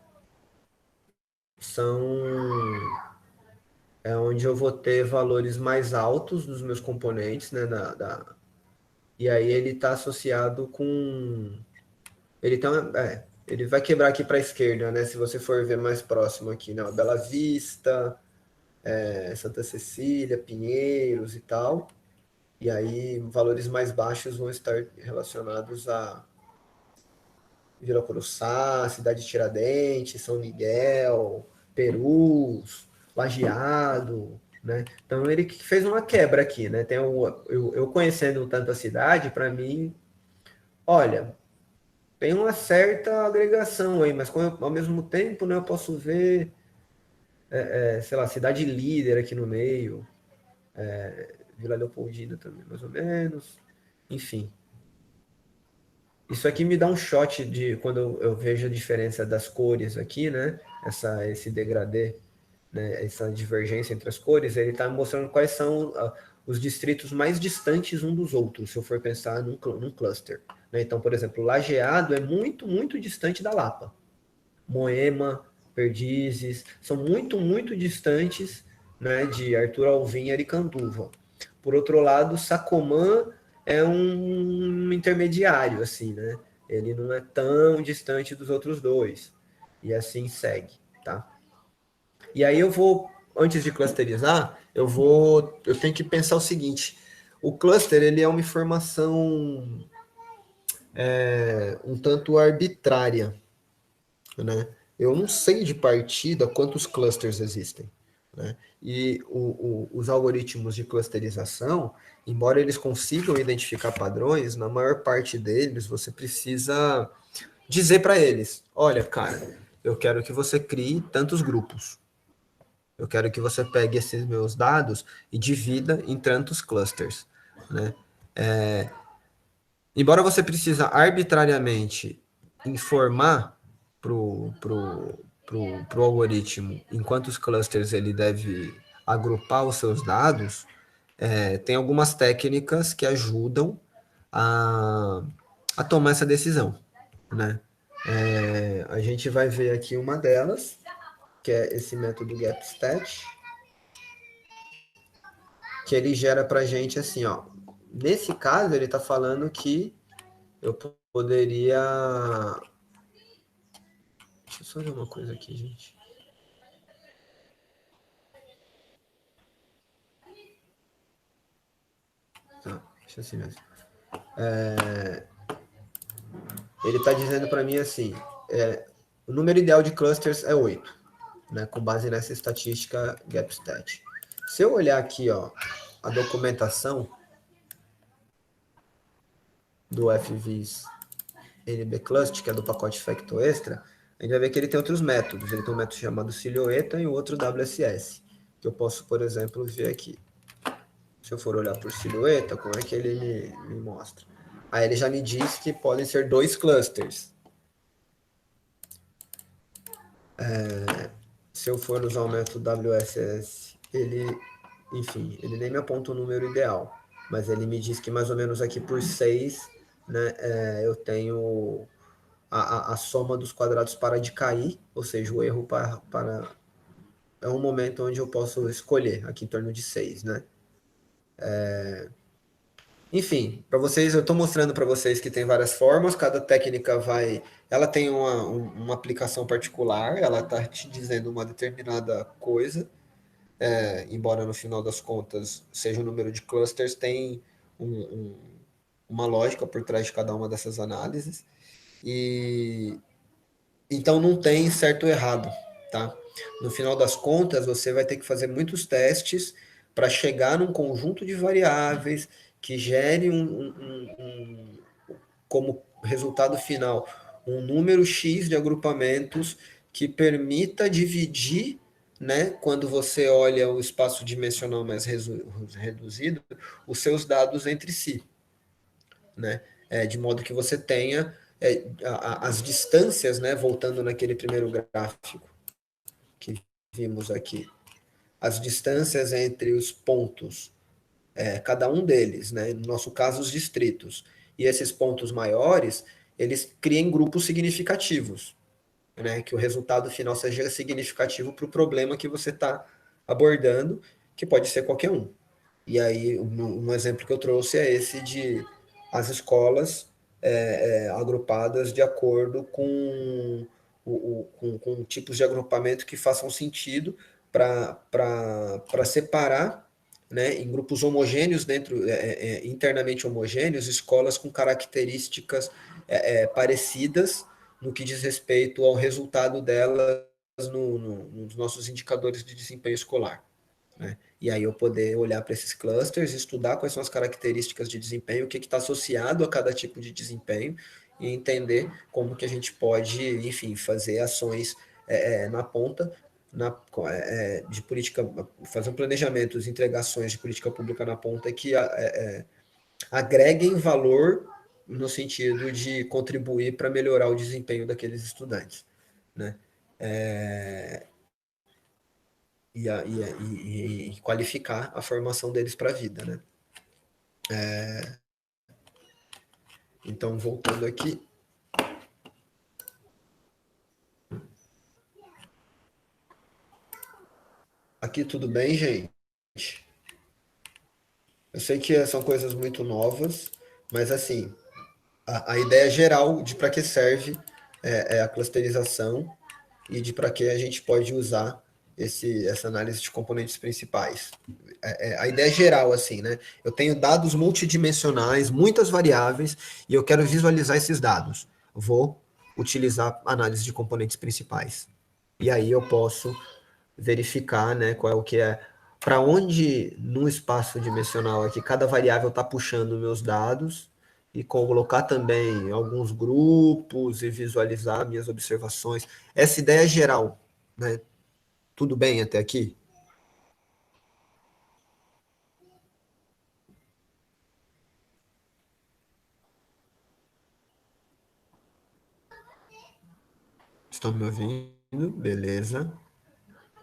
onde eu vou ter valores mais altos nos meus componentes, né? E aí ele está associado com... ele vai quebrar aqui para a esquerda, né? Se você for ver mais próximo aqui, né? Bela Vista, Santa Cecília, Pinheiros e tal. E aí valores mais baixos vão estar relacionados a Vila Curuçá, Cidade de Tiradentes, São Miguel, Perus, Lajeado, né? Então ele fez uma quebra aqui, né? Eu conhecendo tanto a cidade, para mim, olha, tem uma certa agregação aí, mas ao mesmo tempo, né, eu posso ver, sei lá, cidade líder aqui no meio, Vila Leopoldina também, mais ou menos, enfim. Isso aqui me dá um shot de quando eu vejo a diferença das cores aqui, né? Esse degradê, né? Essa divergência entre as cores, ele está mostrando quais são os distritos mais distantes um dos outros, se eu for pensar num cluster. Né? Então, por exemplo, Lajeado é muito, muito distante da Lapa. Moema, Perdizes, são muito, muito distantes, né, de Arthur Alvim e Aricanduva. Por outro lado, Sacomã é um intermediário, assim, né? Ele não é tão distante dos outros dois. E assim segue, tá? E aí eu vou, antes de clusterizar, eu tenho que pensar o seguinte: o cluster ele é uma informação um tanto arbitrária, né? Eu não sei de partida quantos clusters existem. Né? E os algoritmos de clusterização, embora eles consigam identificar padrões, na maior parte deles você precisa dizer para eles: olha, cara, eu quero que você crie tantos grupos. Eu quero que você pegue esses meus dados e divida em tantos clusters. Né? Embora você precisa arbitrariamente informar pro algoritmo em quantos clusters ele deve agrupar os seus dados, tem algumas técnicas que ajudam a tomar essa decisão. Né? A gente vai ver aqui uma delas, que é esse método GapStat, que ele gera para a gente assim, ó, nesse caso, ele está falando que eu poderia... Deixa eu só ver uma coisa aqui, gente. Tá, deixa assim mesmo. Ele está dizendo para mim assim, o número ideal de clusters é 8, né, com base nessa estatística GapStat. Se eu olhar aqui, ó, a documentação do FVIS NB Cluster, que é do pacote Factor Extra, a gente vai ver que ele tem outros métodos. Ele tem um método chamado Silhoueta e o outro WSS, que eu posso, por exemplo, ver aqui. Se eu for olhar por silhueta, como é que ele me mostra? Aí ele já me diz que podem ser 2 clusters. Se eu for usar o método WSS, enfim, ele nem me aponta o número ideal, mas ele me diz que mais ou menos aqui por 6, né, eu tenho a soma dos quadrados para de cair, ou seja, o erro é um momento onde eu posso escolher, aqui em torno de 6, né? Enfim, para vocês, eu estou mostrando para vocês que tem várias formas, cada técnica ela tem uma aplicação particular, ela está te dizendo uma determinada coisa, embora no final das contas seja o número de clusters, tem um- um- uma lógica por trás de cada uma dessas análises, e então não tem certo ou errado, tá? No final das contas, você vai ter que fazer muitos testes para chegar num conjunto de variáveis que gere como resultado final um número X de agrupamentos que permita dividir, né, quando você olha o espaço dimensional mais reduzido, os seus dados entre si, né? De modo que você tenha as distâncias, né, voltando naquele primeiro gráfico que vimos aqui, as distâncias entre os pontos, cada um deles, né, no nosso caso os distritos, e esses pontos maiores, eles criam grupos significativos, né, que o resultado final seja significativo para o problema que você está abordando, que pode ser qualquer um. E aí, um exemplo que eu trouxe é esse de as escolas agrupadas de acordo com tipos de agrupamento que façam sentido para separar, né, em grupos homogêneos, internamente homogêneos, escolas com características parecidas no que diz respeito ao resultado delas nos nossos indicadores de desempenho escolar, né? E aí eu poder olhar para esses clusters, estudar quais são as características de desempenho, o que está associado a cada tipo de desempenho, e entender como que a gente pode, enfim, fazer ações na ponta, de política, fazer um planejamento, entregar ações de política pública na ponta que agreguem valor no sentido de contribuir para melhorar o desempenho daqueles estudantes, né? E qualificar a formação deles para a vida, né? Então, voltando aqui. Aqui tudo bem, gente? Eu sei que são coisas muito novas, mas assim, a ideia geral de para que serve a clusterização e de para que a gente pode usar essa análise de componentes principais. A ideia geral, assim, né? Eu tenho dados multidimensionais, muitas variáveis, e eu quero visualizar esses dados. Vou utilizar análise de componentes principais. E aí eu posso verificar, né, qual é o que é, para onde no espaço dimensional aqui cada variável está puxando meus dados, e colocar também alguns grupos e visualizar minhas observações. Essa ideia geral, né? Tudo bem até aqui? Estão me ouvindo? Beleza.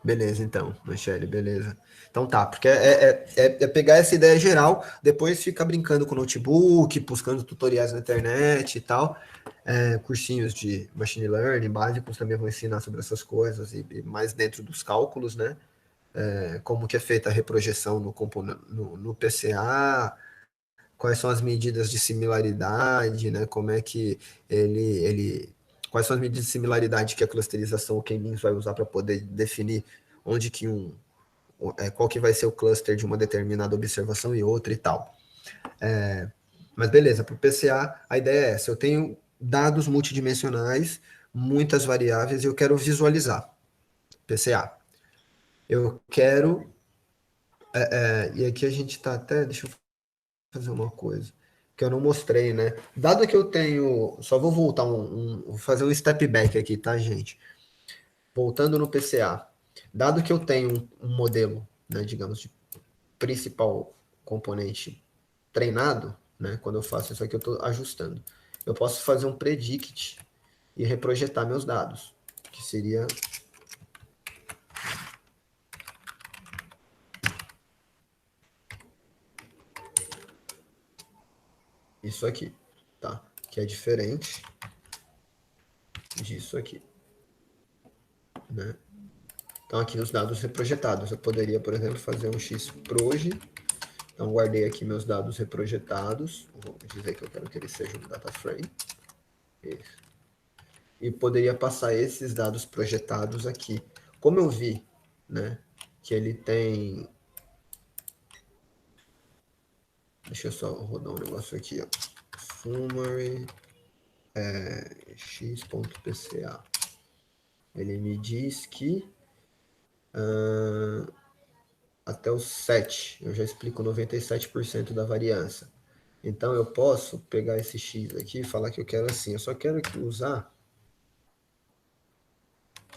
Beleza, então, Michele, beleza. Então tá, porque é pegar essa ideia geral, depois fica brincando com o notebook, buscando tutoriais na internet e tal. Cursinhos de machine learning básicos também vão ensinar sobre essas coisas, e mais dentro dos cálculos, né? Como que é feita a reprojeção no PCA, quais são as medidas de similaridade, né? Como é que quais são as medidas de similaridade que a clusterização, o K-means vai usar para poder definir onde que qual que vai ser o cluster de uma determinada observação e outra e tal. Mas beleza, para o PCA, a ideia é essa. Eu tenho dados multidimensionais, muitas variáveis, e eu quero visualizar. PCA. Eu quero... e aqui a gente está até... Deixa eu fazer uma coisa que eu não mostrei, né? Dado que eu tenho... Só vou voltar vou fazer um step back aqui, tá, gente? Voltando no PCA. Dado que eu tenho um modelo, né, digamos, de principal componente treinado, né? Quando eu faço isso aqui, eu estou ajustando. Eu posso fazer um predict e reprojetar meus dados, que seria isso aqui, tá? Que é diferente disso aqui, né? Então, aqui os dados reprojetados. Eu poderia, por exemplo, fazer um xproj. Então, guardei aqui meus dados reprojetados. Vou dizer que eu quero que eles sejam um data frame. Isso. E poderia passar esses dados projetados aqui. Como eu vi, né, que ele tem... Deixa eu só rodar um negócio aqui, ó. Summary x.pca. Ele me diz que até o 7, eu já explico 97% da variância. Então, eu posso pegar esse x aqui e falar que eu quero assim. Eu só quero aqui usar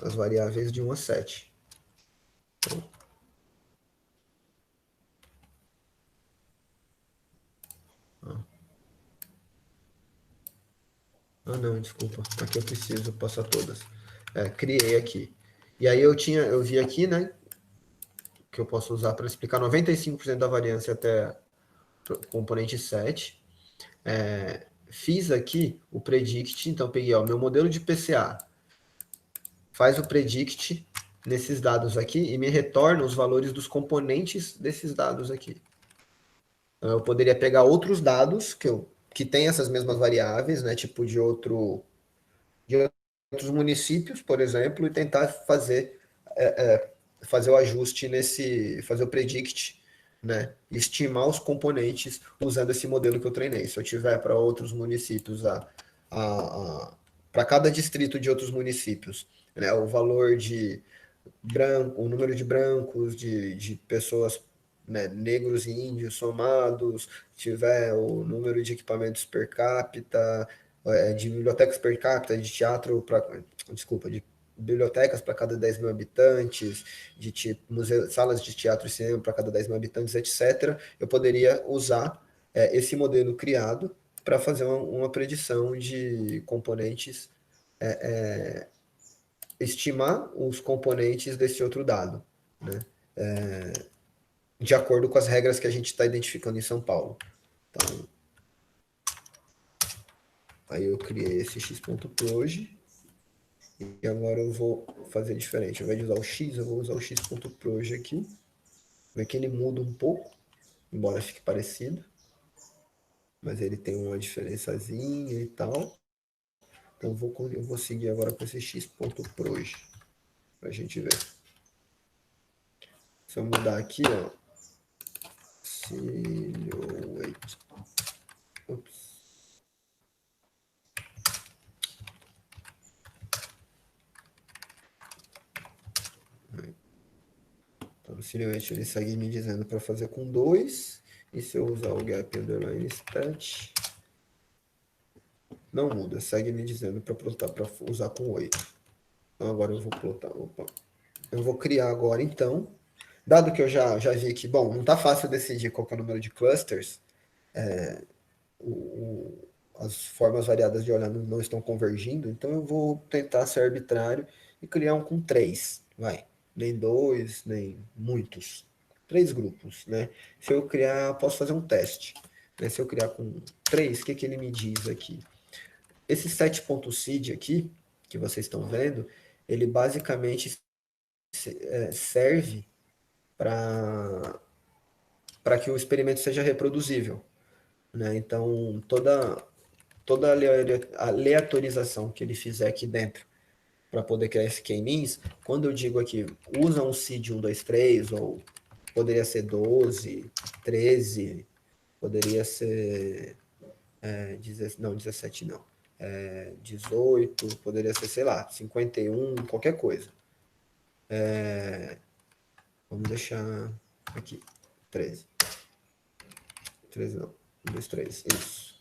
as variáveis de 1 a 7. Então, não, desculpa. Aqui eu preciso passar todas. Criei aqui. E aí eu vi aqui, né, que eu posso usar para explicar 95% da variância até componente 7. Fiz aqui o predict, então peguei o meu modelo de PCA, faz o predict nesses dados aqui e me retorna os valores dos componentes desses dados aqui. Então, eu poderia pegar outros dados que têm essas mesmas variáveis, né, tipo de outros municípios, por exemplo, e tentar fazer o ajuste fazer o predict, né, estimar os componentes usando esse modelo que eu treinei. Se eu tiver para outros municípios, para cada distrito de outros municípios, né, o valor de branco, o número de brancos, de pessoas, né, negros e índios somados, tiver o número de equipamentos per capita, de bibliotecas per capita, de teatro de bibliotecas para cada 10 mil habitantes, salas de teatro e cinema para cada 10 mil habitantes, etc., eu poderia usar esse modelo criado para fazer uma predição de componentes, estimar os componentes desse outro dado, né? De acordo com as regras que a gente está identificando em São Paulo. Então, aí eu criei esse x.proj e agora eu vou fazer diferente. Ao invés de usar o x, eu vou usar o x.proj aqui. Vê que ele muda um pouco, embora fique parecido. Mas ele tem uma diferençazinha e tal. Então eu vou seguir agora com esse x.proj para a gente ver. Se eu mudar aqui, ó, silhouette. Ups. Então, o silhouette ele segue me dizendo para fazer com 2. E se eu usar o gap underline stat, não muda, segue me dizendo para usar com 8. Então agora eu vou plotar. Opa. Eu vou criar agora então. Dado que eu já vi que, bom, não está fácil decidir qual é o número de clusters, as formas variadas de olhar não estão convergindo, então eu vou tentar ser arbitrário e criar um com 3, vai. Nem 2, nem muitos. 3 grupos, né? Se eu criar, posso fazer um teste. Né? Se eu criar com 3, o que ele me diz aqui? Esse set.seed aqui, que vocês estão vendo, ele basicamente serve para que o experimento seja reproduzível. né? Então, toda aleatorização que ele fizer aqui dentro para poder criar esse k-means, quando eu digo aqui, usa um seed 1, 2, 3, ou poderia ser 12, 13, poderia ser, 17 não, 18, poderia ser, sei lá, 51, qualquer coisa. Vamos deixar aqui, 13. 13 não, 1, 2, 3, isso.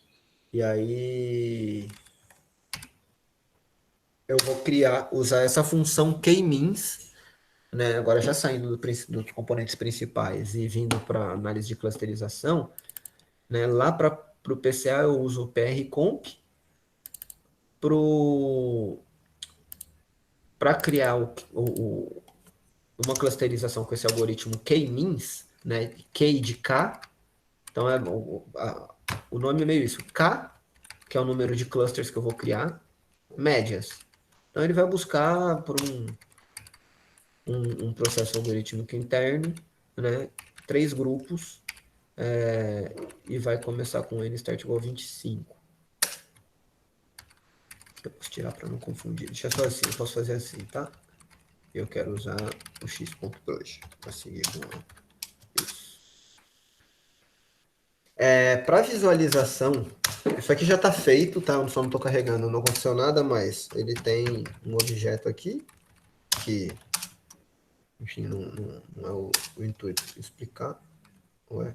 E aí eu vou usar essa função k-means, né? Agora já saindo dos componentes principais e vindo para análise de clusterização, né? Lá para o PCA eu uso o prcomp para criar uma clusterização com esse algoritmo k-means, né? K de K, então o nome é meio isso, K, que é o número de clusters que eu vou criar, médias. Então ele vai buscar por um processo algorítmico interno, né? 3 grupos, e vai começar com n start igual a 25. Eu posso tirar para não confundir. Deixa só assim, eu posso fazer assim, tá? Eu quero usar o x.proje para seguir com isso. Para visualização, isso aqui já está feito, tá? Eu só não estou carregando, não aconteceu nada, mas ele tem um objeto aqui que, enfim, não é o intuito de explicar. Ué.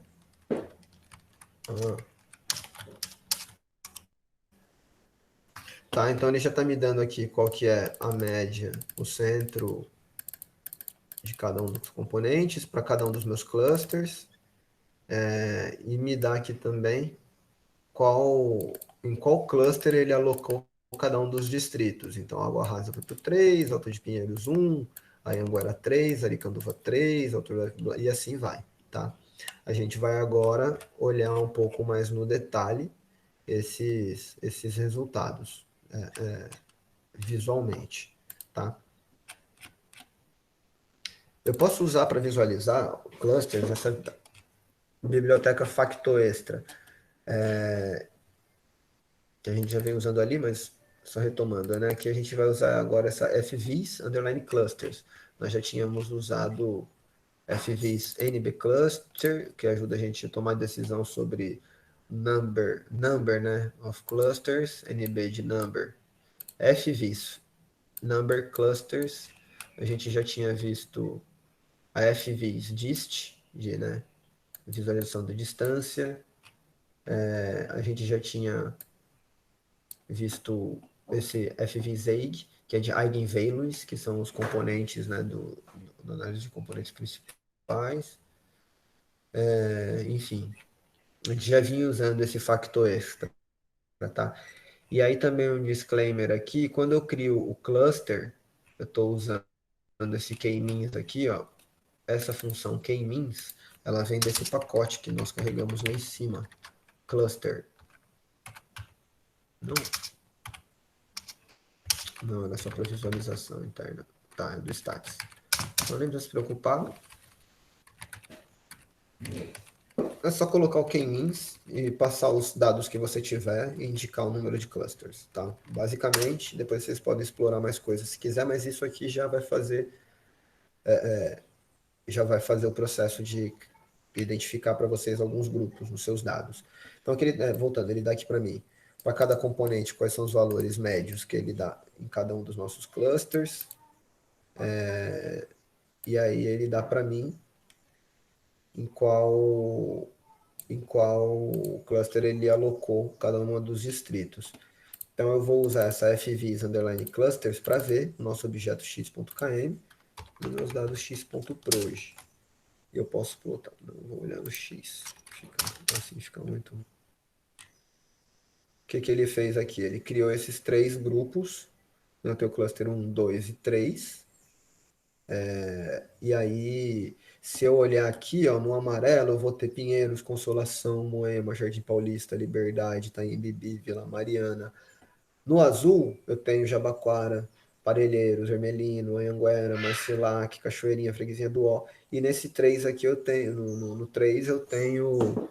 Tá, então ele já está me dando aqui qual que é a média, o centro de cada um dos componentes para cada um dos meus clusters. E me dá aqui também em qual cluster ele alocou cada um dos distritos. Então, Água Rasa vai para o 3, Alto de Pinheiros 1, Anhanguera 3, Aricanduva 3, e assim vai, tá? A gente vai agora olhar um pouco mais no detalhe esses resultados visualmente, tá? Eu posso usar para visualizar clusters essa biblioteca Factoextra, que a gente já vem usando ali, mas só retomando, né? Que a gente vai usar agora essa FVs underline clusters. Nós já tínhamos usado FVs NB cluster, que ajuda a gente a tomar decisão sobre number, né? Of clusters, NB de number. FVs, number clusters, a gente já tinha visto a FVs dist, né? Visualização da distância. A gente já tinha visto esse FVZEIG, que é de eigenvalues, que são os componentes, né, do análise de componentes principais. Enfim, a gente já vinha usando esse factor extra, tá? E aí também um disclaimer aqui, quando eu crio o cluster, eu estou usando esse k-means aqui, ó, essa função k-means, ela vem desse pacote que nós carregamos lá em cima, cluster. Não, era só para visualização interna. Tá, é do Stats. Então nem precisa se preocupar. É só colocar o k-means e passar os dados que você tiver e indicar o número de clusters, tá? Basicamente, depois vocês podem explorar mais coisas se quiser, mas isso aqui já vai fazer o processo de identificar para vocês alguns grupos nos seus dados. Então, aqui voltando, ele dá aqui para mim, para cada componente, quais são os valores médios que ele dá em cada um dos nossos clusters. E aí ele dá para mim em qual cluster ele alocou cada um dos distritos. Então eu vou usar essa fvs underline clusters para ver o nosso objeto x.km e meus dados x.proj. E eu posso plotar, não vou olhar no x, assim fica muito... O que ele fez aqui? Ele criou esses 3 grupos, no teu cluster 1, 2 e 3. E aí, se eu olhar aqui, ó, no amarelo, eu vou ter Pinheiros, Consolação, Moema, Jardim Paulista, Liberdade, Itaim Bibi, Vila Mariana. No azul, eu tenho Jabaquara, Parelheiros, Ermelino, Anhanguera, Marcilac, Cachoeirinha, Freguesia do Ó. E nesse 3 aqui eu tenho, no 3 eu tenho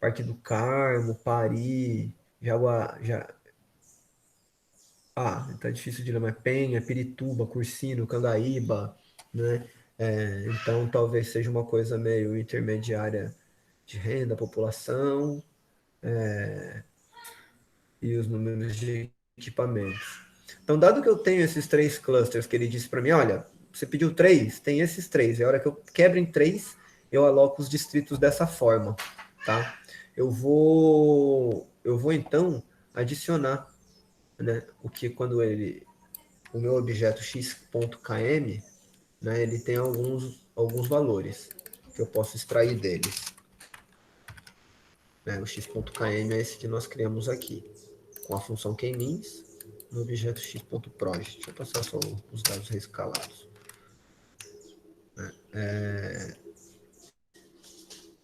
Parque do Carmo, Pari, tá difícil de lembrar, Penha, Pirituba, Cursino, Candaíba, né? Então, talvez seja uma coisa meio intermediária de renda, população, e os números de equipamentos. Então, dado que eu tenho esses 3 clusters que ele disse para mim, olha, você pediu 3, tem esses 3, e a hora que eu quebro em 3, eu aloco os distritos dessa forma, tá? Eu vou então adicionar, né, o meu objeto x.km, né, ele tem alguns valores que eu posso extrair deles. Né? O x.km é esse que nós criamos aqui, com a função kmeans no objeto x.proj. Deixa eu passar só os dados reescalados.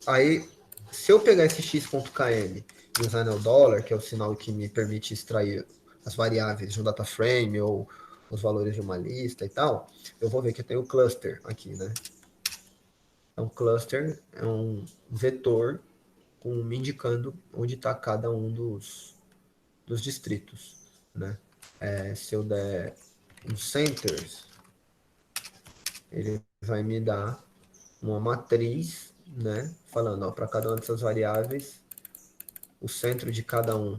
Aí, se eu pegar esse x.km e usar no dólar, que é o sinal que me permite extrair as variáveis de um data frame ou os valores de uma lista e tal, eu vou ver que eu tenho o cluster aqui, né? Então, cluster é um vetor me indicando onde está cada um dos distritos, né? Se eu der um centers, ele vai me dar uma matriz, né? Falando, para cada uma dessas variáveis, o centro de cada um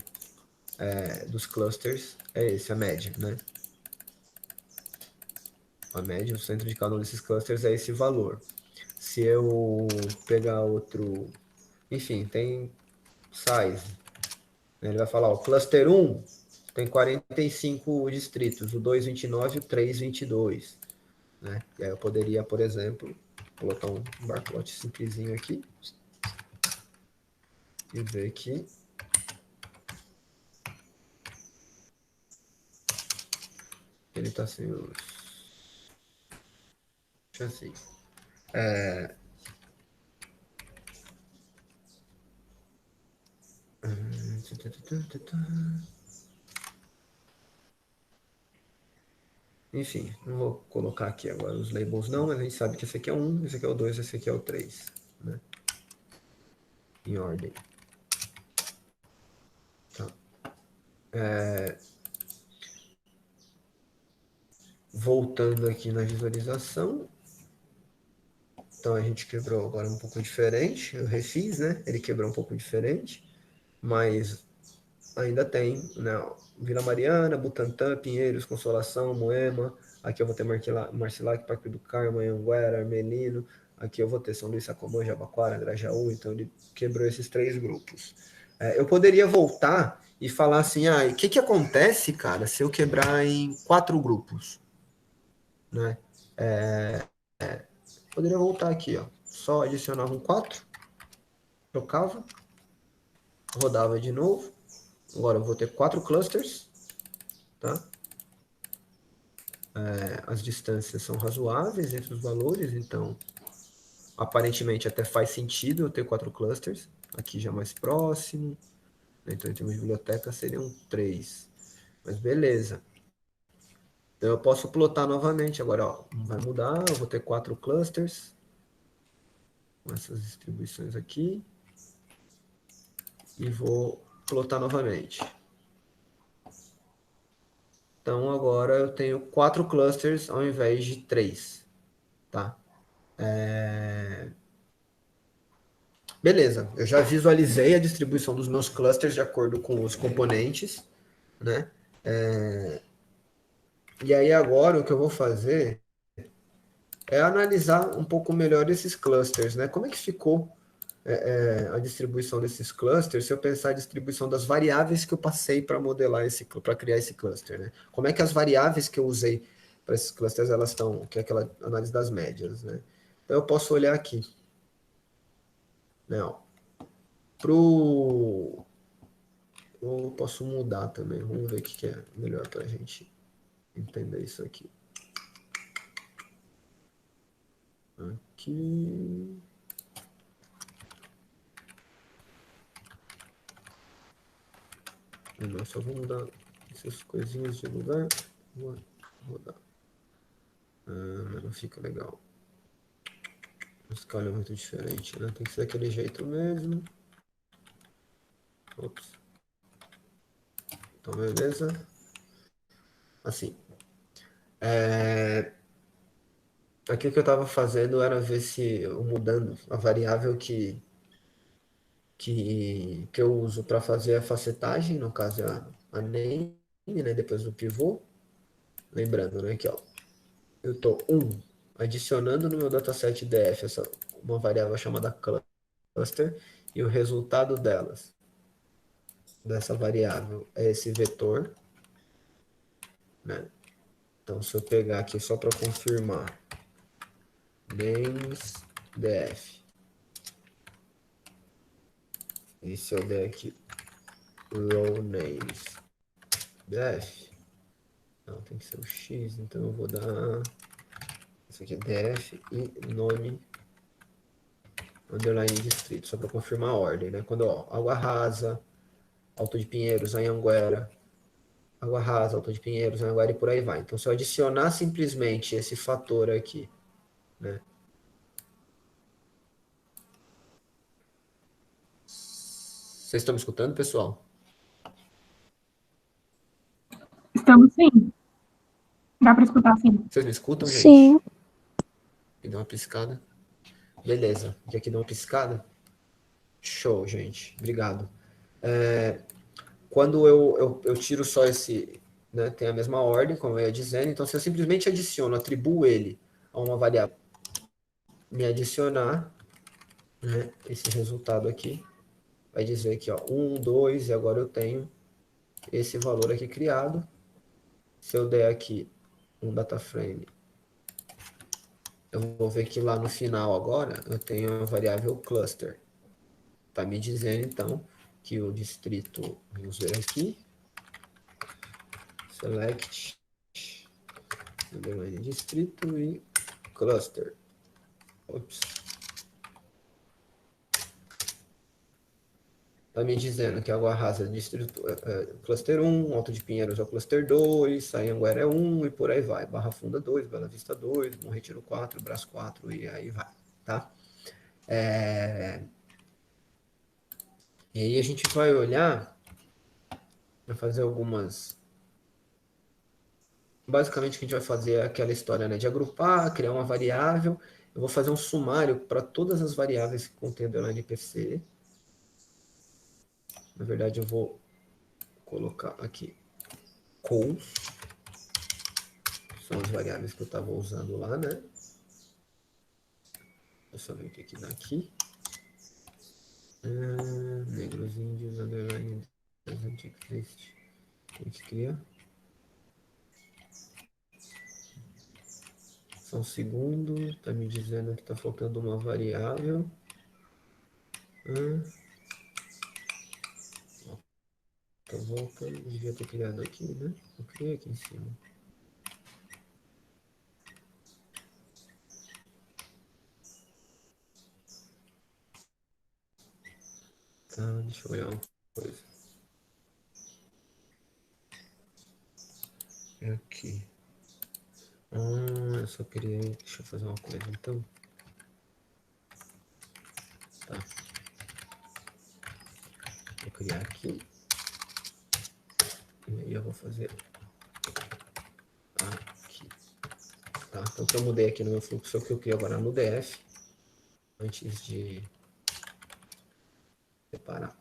dos clusters é esse, a média, né? A média, o centro de cada um desses clusters é esse valor. Se eu pegar outro... Enfim, tem size. Né? Ele vai falar, o cluster 1 tem 45 distritos, o 2, 29 e o 3, 22. Né? E aí eu poderia, por exemplo, colocar um bar plot simplesinho aqui e ver que ele está sendo assim. Enfim, não vou colocar aqui agora os labels não, mas a gente sabe que esse aqui é o 1, esse aqui é o 2, esse aqui é o 3. Né? Em ordem. Tá. Voltando aqui na visualização. Então a gente quebrou agora um pouco diferente. Eu refiz, né? Ele quebrou um pouco diferente. Mas ainda tem, né? Vila Mariana, Butantã, Pinheiros, Consolação, Moema. Aqui eu vou ter Marcilac, Parque do Carmo, Anhanguera, Armelino. Aqui eu vou ter São Luís, Sacomã, Jabaquara, Grajaú. Então ele quebrou esses 3 grupos. Eu poderia voltar e falar assim, o que acontece, cara, se eu quebrar em 4 grupos? Né? Poderia voltar aqui, ó. Só adicionava um 4, trocava, rodava de novo. Agora eu vou ter 4 clusters, tá? As distâncias são razoáveis entre os valores, então aparentemente até faz sentido eu ter 4 clusters. Aqui já mais próximo. Então, em termos de biblioteca, seriam 3. Mas beleza. Então, eu posso plotar novamente. Agora, ó, não vai mudar. Eu vou ter 4 clusters. Com essas distribuições aqui. E vou plotar novamente. Então, agora eu tenho 4 clusters ao invés de 3. Tá? Beleza, eu já visualizei a distribuição dos meus clusters de acordo com os componentes, né? E aí agora o que eu vou fazer é analisar um pouco melhor esses clusters, né? Como é que ficou a distribuição desses clusters se eu pensar a distribuição das variáveis que eu passei para modelar para criar esse cluster, né? Como é que as variáveis que eu usei para esses clusters elas estão, que é aquela análise das médias, né? Então eu posso olhar aqui, né? Ó, eu posso mudar também. Vamos ver o que é melhor para a gente entender isso aqui. Aqui. Não, só vou mudar essas coisinhas de lugar. Vou rodar. Mas não fica legal. A escala é muito diferente, né? Tem que ser daquele jeito mesmo. Ops. Então, beleza. Assim. Aqui o que eu estava fazendo era ver se eu mudando a variável que eu uso para fazer a facetagem, no caso é a name, né, depois do pivô. Lembrando, né, que ó, eu estou adicionando no meu dataset DF uma variável chamada cluster, e o resultado dessa variável é esse vetor, né? Então, se eu pegar aqui só para confirmar, names df, e se eu der aqui row names df, não, tem que ser o x, então eu vou dar isso aqui é df e nome underline distrito, só para confirmar a ordem, né? Quando, ó, Água Rasa, Alto de Pinheiros, Anhanguera, Água Rasa, Alto de Pinheiros, Anhanguera e por aí vai. Então, se eu adicionar simplesmente esse fator aqui, né? Vocês estão me escutando, pessoal? Estamos sim. Dá para escutar sim. Vocês me escutam, gente? Sim. Me dá uma piscada. Beleza. E aqui dá uma piscada. Show, gente. Obrigado. Quando eu tiro só esse, né, tem a mesma ordem, como eu ia dizendo, então se eu simplesmente adiciono, atribuo ele a uma variável, me adicionar, né, esse resultado aqui, vai dizer que, ó, 1, 2, e agora eu tenho esse valor aqui criado. Se eu der aqui um data frame, eu vou ver que lá no final agora eu tenho a variável cluster. Tá me dizendo então que o distrito, vamos ver aqui, select, underline distrito e cluster. Ops. Tá me dizendo que Água Rasa é distrito cluster 1, Alto de Pinheiros é o cluster 2, Anhanguera é 1 e por aí vai. Barra Funda 2, Bela Vista 2, Bom Retiro 4, Brás 4 e aí vai, tá? E aí a gente vai olhar para fazer algumas... Basicamente o que a gente vai fazer é aquela história, né, de agrupar, criar uma variável. Eu vou fazer um sumário para todas as variáveis que contém o NPC. Na verdade eu vou colocar aqui calls, são as variáveis que eu estava usando lá, né? Deixa eu ver o que dá aqui. Negros, índios, underline, present, exist. A gente cria. Só um segundo, tá me dizendo que tá faltando uma variável. Tá voltando, devia ter criado aqui, né? Eu criei aqui em cima. Tá, deixa eu olhar uma coisa. É aqui. Eu só queria... Deixa eu fazer uma coisa, então. Tá. Vou criar aqui. E aí eu vou fazer aqui. Tá, então que eu mudei aqui no meu fluxo, é o que eu crio agora no DF. Antes de separar.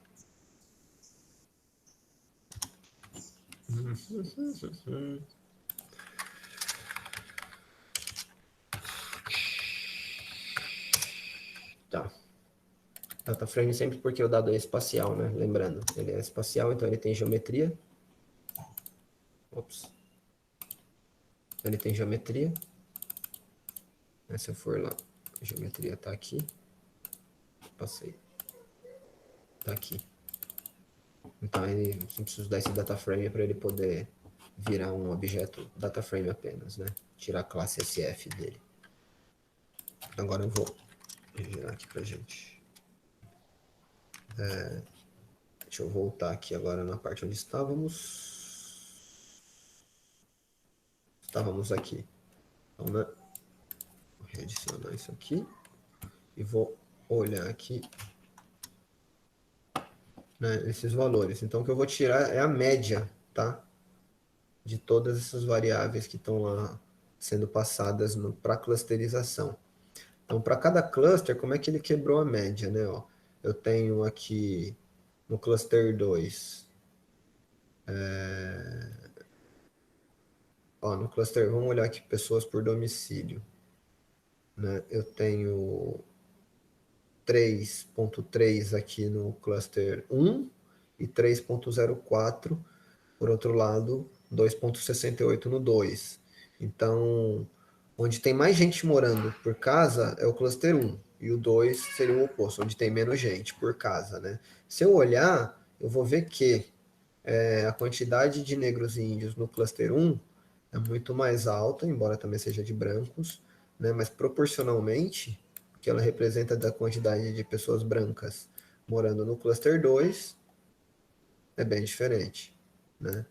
Tá. Data frame sempre porque o dado é espacial, né? Lembrando, ele é espacial, então ele tem geometria. Ops. Ele tem geometria. Se eu for lá, a geometria tá aqui. Passei. Tá aqui. Então ele não preciso dar esse data frame para ele poder virar um objeto data frame apenas, né? Tirar a classe SF dele. Agora eu vou virar aqui pra gente. Deixa eu voltar aqui agora na parte onde estávamos. Estávamos aqui. Então, né? Vou readicionar isso aqui. E vou olhar aqui né, esses valores. Então, o que eu vou tirar é a média, tá? De todas essas variáveis que estão lá sendo passadas para clusterização. Então, para cada cluster, como é que ele quebrou a média, né? Ó, eu tenho aqui no cluster 2, ó, no cluster, vamos olhar aqui pessoas por domicílio, né? Eu tenho 3.3 aqui no cluster 1 e 3.04, por outro lado, 2.68 no 2. Então, onde tem mais gente morando por casa é o cluster 1, e o 2 seria o oposto, onde tem menos gente por casa, né? Se eu olhar, eu vou ver que a quantidade de negros e índios no cluster 1 é muito mais alta, embora também seja de brancos, né? Mas proporcionalmente, que ela representa da quantidade de pessoas brancas morando no cluster 2, é bem diferente, né?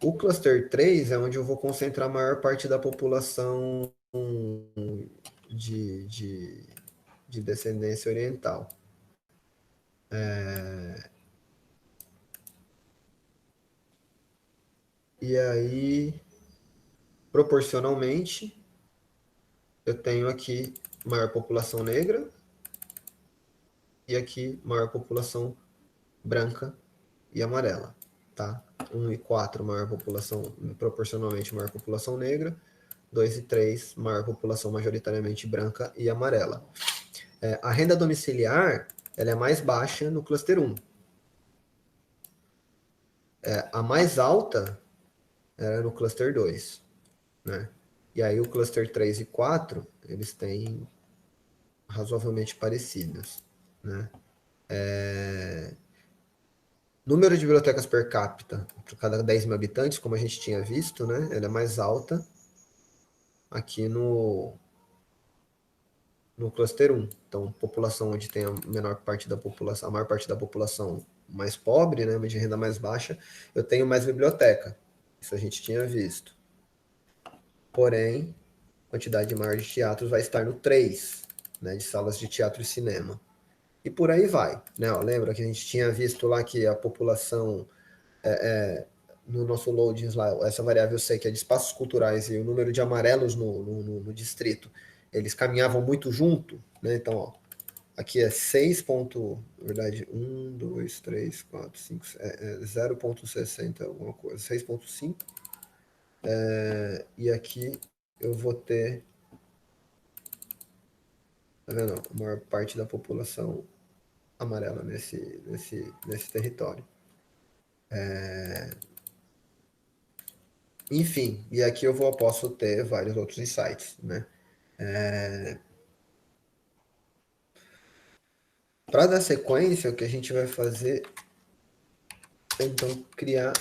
O cluster 3 é onde eu vou concentrar a maior parte da população de, de, de descendência oriental. E aí, proporcionalmente, eu tenho aqui maior população negra e aqui maior população branca e amarela, tá? 1 e 4, maior população, proporcionalmente maior população negra, 2 e 3, maior população majoritariamente branca e amarela. A renda domiciliar, ela é mais baixa no cluster 1. A mais alta era no cluster 2, né? E aí o cluster 3 e 4, eles têm razoavelmente parecidos, né? Número de bibliotecas per capita, por cada 10 mil habitantes, como a gente tinha visto, né? Ela é mais alta aqui no cluster 1. Então, população onde tem a menor parte da população, a maior parte da população mais pobre, né, de renda mais baixa, eu tenho mais biblioteca. Isso a gente tinha visto. Porém, a quantidade maior de teatros vai estar no 3, né, de salas de teatro e cinema. E por aí vai, né? Ó, lembra que a gente tinha visto lá que a população no nosso loadings lá, essa variável C, que é de espaços culturais, e o número de amarelos no distrito, eles caminhavam muito junto, né? Então, ó, aqui é 6 ponto, na verdade, 1, 2, 3, 4, 5, 0.60 alguma coisa, 6.5, e aqui eu vou ter, tá vendo? A maior parte da população amarela nesse território. Enfim, e aqui posso ter vários outros insights, né? Para dar sequência, o que a gente vai fazer é então criar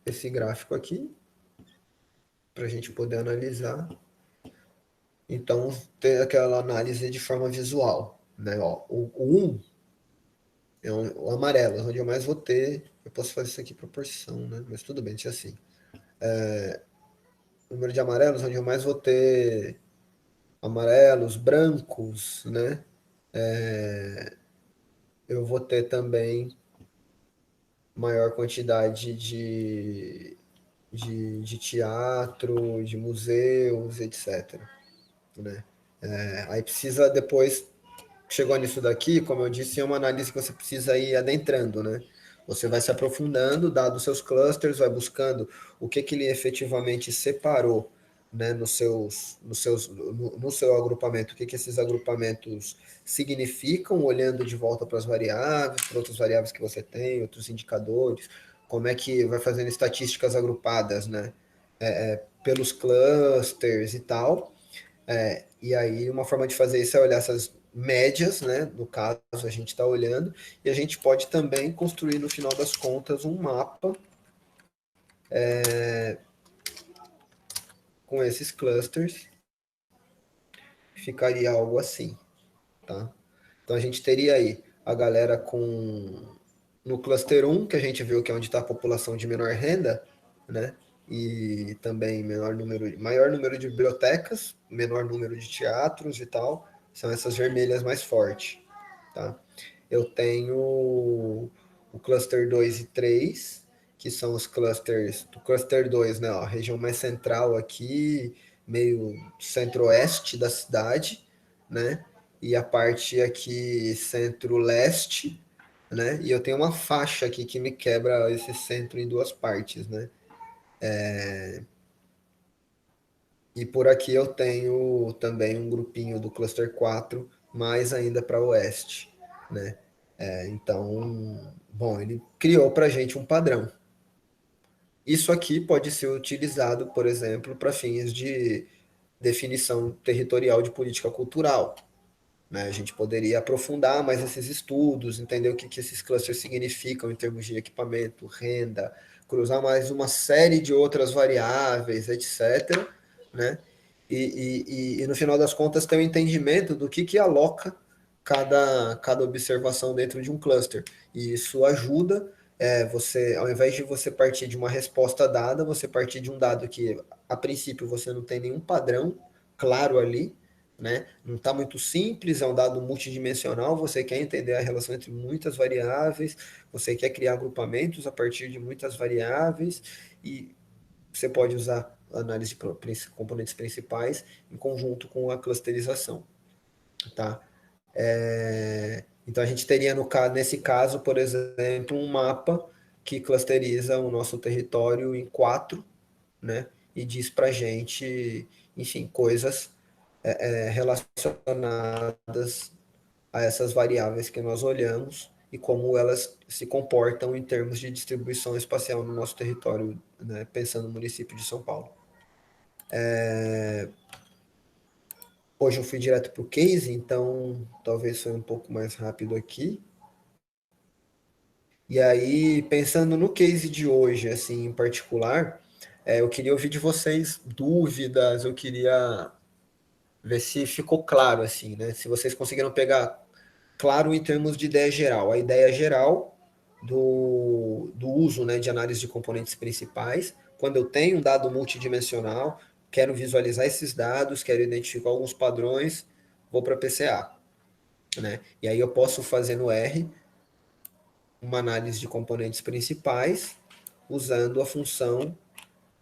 esse gráfico aqui para a gente poder analisar. Então, ter aquela análise de forma visual, né? Ó, o 1 é o amarelo, onde eu mais vou ter. Eu posso fazer isso aqui em proporção, né? Mas tudo bem, deixa assim. O número de amarelos, onde eu mais vou ter amarelos, brancos, né? Eu vou ter também maior quantidade de teatro, de museus, etc. Né? Aí precisa depois, chegou nisso daqui, como eu disse, é uma análise que você precisa ir adentrando, né? Você vai se aprofundando, dado os seus clusters, vai buscando o que ele efetivamente separou, né, no seu agrupamento, o que esses agrupamentos significam, olhando de volta para as variáveis, para outras variáveis que você tem, outros indicadores, como é que vai fazendo estatísticas agrupadas, né, pelos clusters e tal. E aí uma forma de fazer isso é olhar essas médias, né? No caso, a gente está olhando, e a gente pode também construir, no final das contas, um mapa com esses clusters. Ficaria algo assim, tá? Então a gente teria aí a galera no cluster 1, que a gente viu que é onde está a população de menor renda, né? E também maior número de bibliotecas, menor número de teatros e tal, são essas vermelhas mais fortes, tá? Eu tenho o cluster 2 e 3, que são os clusters do cluster 2, né, ó, a região mais central aqui, meio centro-oeste da cidade, né, e a parte aqui centro-leste, né, e eu tenho uma faixa aqui que me quebra esse centro em duas partes, né. E por aqui eu tenho também um grupinho do cluster 4, mais ainda para oeste, né. Então, bom, ele criou para a gente um padrão. Isso aqui pode ser utilizado, por exemplo, para fins de definição territorial de política cultural, né? A gente poderia aprofundar mais esses estudos, entender o que esses clusters significam em termos de equipamento, renda, cruzar mais uma série de outras variáveis, etc., né? E no final das contas ter um entendimento do que aloca cada observação dentro de um cluster. E isso ajuda você, ao invés de você partir de uma resposta dada, você partir de um dado que, a princípio, você não tem nenhum padrão claro ali, né? Não está muito simples, é um dado multidimensional, você quer entender a relação entre muitas variáveis, você quer criar agrupamentos a partir de muitas variáveis, e você pode usar a análise de componentes principais em conjunto com a clusterização, tá? Então, a gente teria, nesse caso, por exemplo, um mapa que clusteriza o nosso território em 4, né? E diz para a gente, enfim, coisas relacionadas a essas variáveis que nós olhamos e como elas se comportam em termos de distribuição espacial no nosso território, né? Pensando no município de São Paulo. Hoje eu fui direto para o case, então talvez foi um pouco mais rápido aqui. E aí, pensando no case de hoje, assim, em particular, eu queria ouvir de vocês dúvidas, eu queria ver se ficou claro, assim, né? Se vocês conseguiram pegar claro em termos de ideia geral. A ideia geral do uso, né, de análise de componentes principais, quando eu tenho um dado multidimensional, quero visualizar esses dados, quero identificar alguns padrões, vou para PCA, né? E aí eu posso fazer no R uma análise de componentes principais usando a função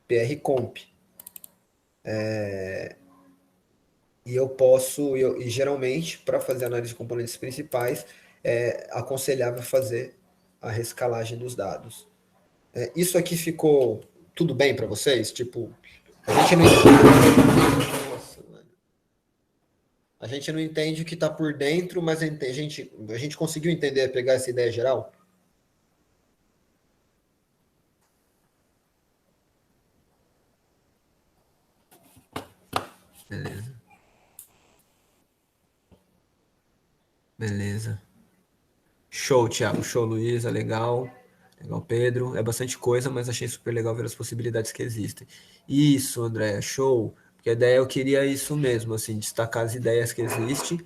prcomp. E eu posso, e geralmente, para fazer análise de componentes principais, é aconselhável fazer a rescalagem dos dados. Isso aqui ficou tudo bem para vocês? Tipo, a gente não entende, nossa, a gente não entende o que está por dentro, mas a gente conseguiu entender, pegar essa ideia geral? Beleza. Beleza. Show, Thiago. Show, Luísa. Legal. Legal, Pedro. É bastante coisa, mas achei super legal ver as possibilidades que existem. Isso, André. Show. Porque a ideia eu queria isso mesmo, assim, destacar as ideias que existem,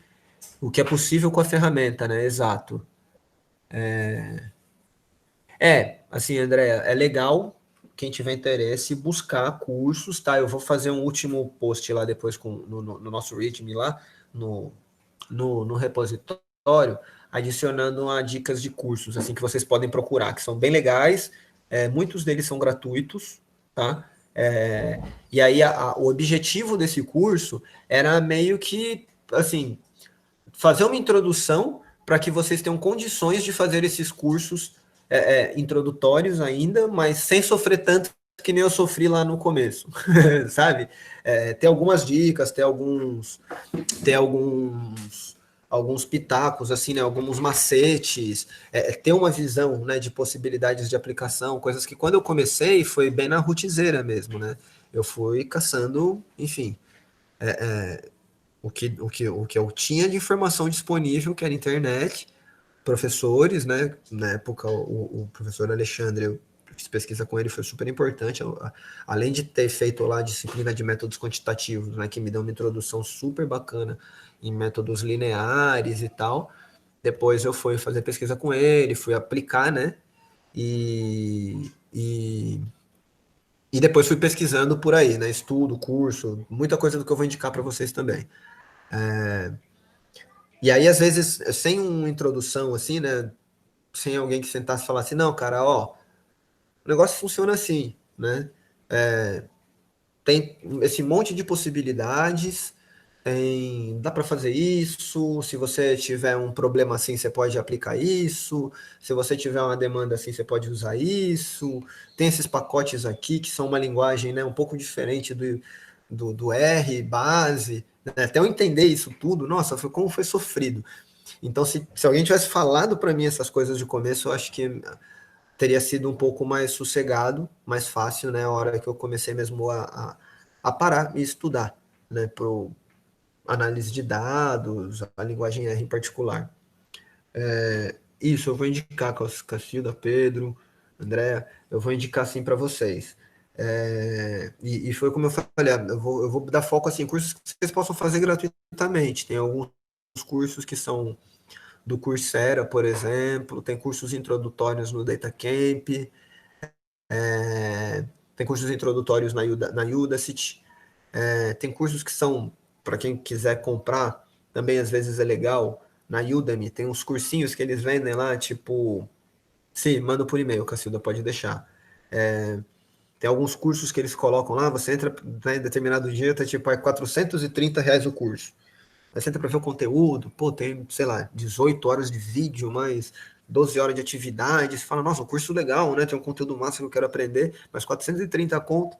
o que é possível com a ferramenta, né? Exato. Assim, André, é legal quem tiver interesse buscar cursos, tá? Eu vou fazer um último post lá depois no nosso README lá, no repositório, adicionando dicas de cursos, assim, que vocês podem procurar, que são bem legais, muitos deles são gratuitos, tá? E aí o objetivo desse curso era meio que, assim, fazer uma introdução para que vocês tenham condições de fazer esses cursos introdutórios ainda, mas sem sofrer tanto que nem eu sofri lá no começo, sabe? Ter algumas dicas, ter alguns pitacos, assim, né? Alguns macetes, ter uma visão, né, de possibilidades de aplicação, coisas que quando eu comecei foi bem na rotizeira mesmo, né? Eu fui caçando, enfim, o que eu tinha de informação disponível, que era internet, professores, né? Na época, o professor Alexandre, eu fiz pesquisa com ele, foi super importante. Além de ter feito lá a disciplina de métodos quantitativos, né? Que me deu uma introdução super bacana em métodos lineares e tal. Depois eu fui fazer pesquisa com ele, fui aplicar, né? E depois fui pesquisando por aí, né? Estudo, curso, muita coisa do que eu vou indicar para vocês também. E aí, às vezes, sem uma introdução, assim, né? sem alguém que sentasse e falasse, não, cara, ó, o negócio funciona assim, né? Tem esse monte de possibilidades, dá para fazer isso, se você tiver um problema assim, você pode aplicar isso, se você tiver uma demanda assim, você pode usar isso, tem esses pacotes aqui que são uma linguagem, né, um pouco diferente do R, base, né? Até eu entender isso tudo, nossa, como foi sofrido. Então, se alguém tivesse falado para mim essas coisas de começo, eu acho que teria sido um pouco mais sossegado, mais fácil, né, a hora que eu comecei mesmo a parar e estudar, né, pro análise de dados, a linguagem R em particular. Isso, eu vou indicar, Cacilda, Pedro, Andréa, eu vou indicar assim para vocês. E foi como eu falei, eu vou dar foco assim, em cursos que vocês possam fazer gratuitamente. Tem alguns cursos que são do Coursera, por exemplo, tem cursos introdutórios no DataCamp, tem cursos introdutórios na Udacity, tem cursos que são, para quem quiser comprar, também às vezes é legal, na Udemy, tem uns cursinhos que eles vendem lá, tipo, sim, manda por e-mail, Cacilda, pode deixar. Tem alguns cursos que eles colocam lá, você entra, né, em determinado dia, tá tipo, R$ 430 o curso. Aí você entra para ver o conteúdo, pô, tem, sei lá, 18 horas de vídeo, mais 12 horas de atividade. Você fala, nossa, um curso legal, né? Tem um conteúdo massa que eu quero aprender, mas 430 conto,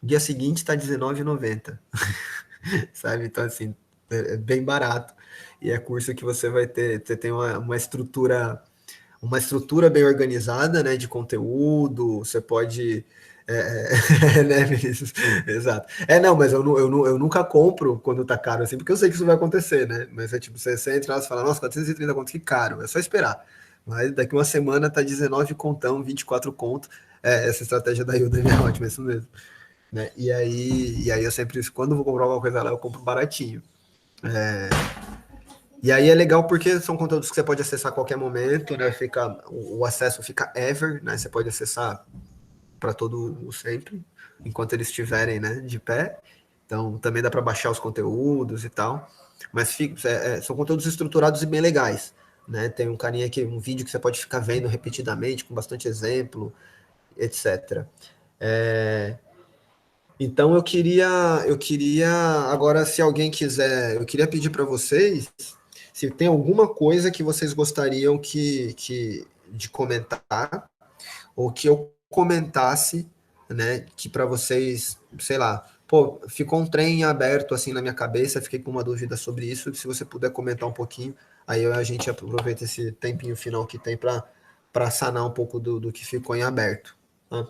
dia seguinte está R$ 19,90. Sabe? Então, assim, é bem barato. E é curso que você tem uma estrutura bem organizada, né, de conteúdo, você pode. Né, Vinícius? Exato. Não, mas eu nunca compro quando tá caro assim, porque eu sei que isso vai acontecer, né? Mas é tipo, você entra lá e fala, nossa, 430 conto, que caro, é só esperar. Mas daqui uma semana tá 19 contão, 24 conto. Essa estratégia da Udemy é ótima, é isso mesmo. Né? E aí eu sempre, quando eu vou comprar alguma coisa lá, eu compro baratinho. E aí é legal porque são conteúdos que você pode acessar a qualquer momento, né? O acesso fica ever, né? Você pode acessar para todo o sempre, enquanto eles estiverem, né, de pé. Então também dá para baixar os conteúdos e tal. Mas são conteúdos estruturados e bem legais. Né? Tem um carinha aqui, um vídeo que você pode ficar vendo repetidamente, com bastante exemplo, etc. Então eu queria agora, se alguém quiser, eu queria pedir para vocês se tem alguma coisa que vocês gostariam de comentar ou que eu comentasse, né, que para vocês, sei lá, pô, ficou um trem aberto assim na minha cabeça, fiquei com uma dúvida sobre isso, se você puder comentar um pouquinho, aí a gente aproveita esse tempinho final que tem para sanar um pouco do que ficou em aberto. Tá?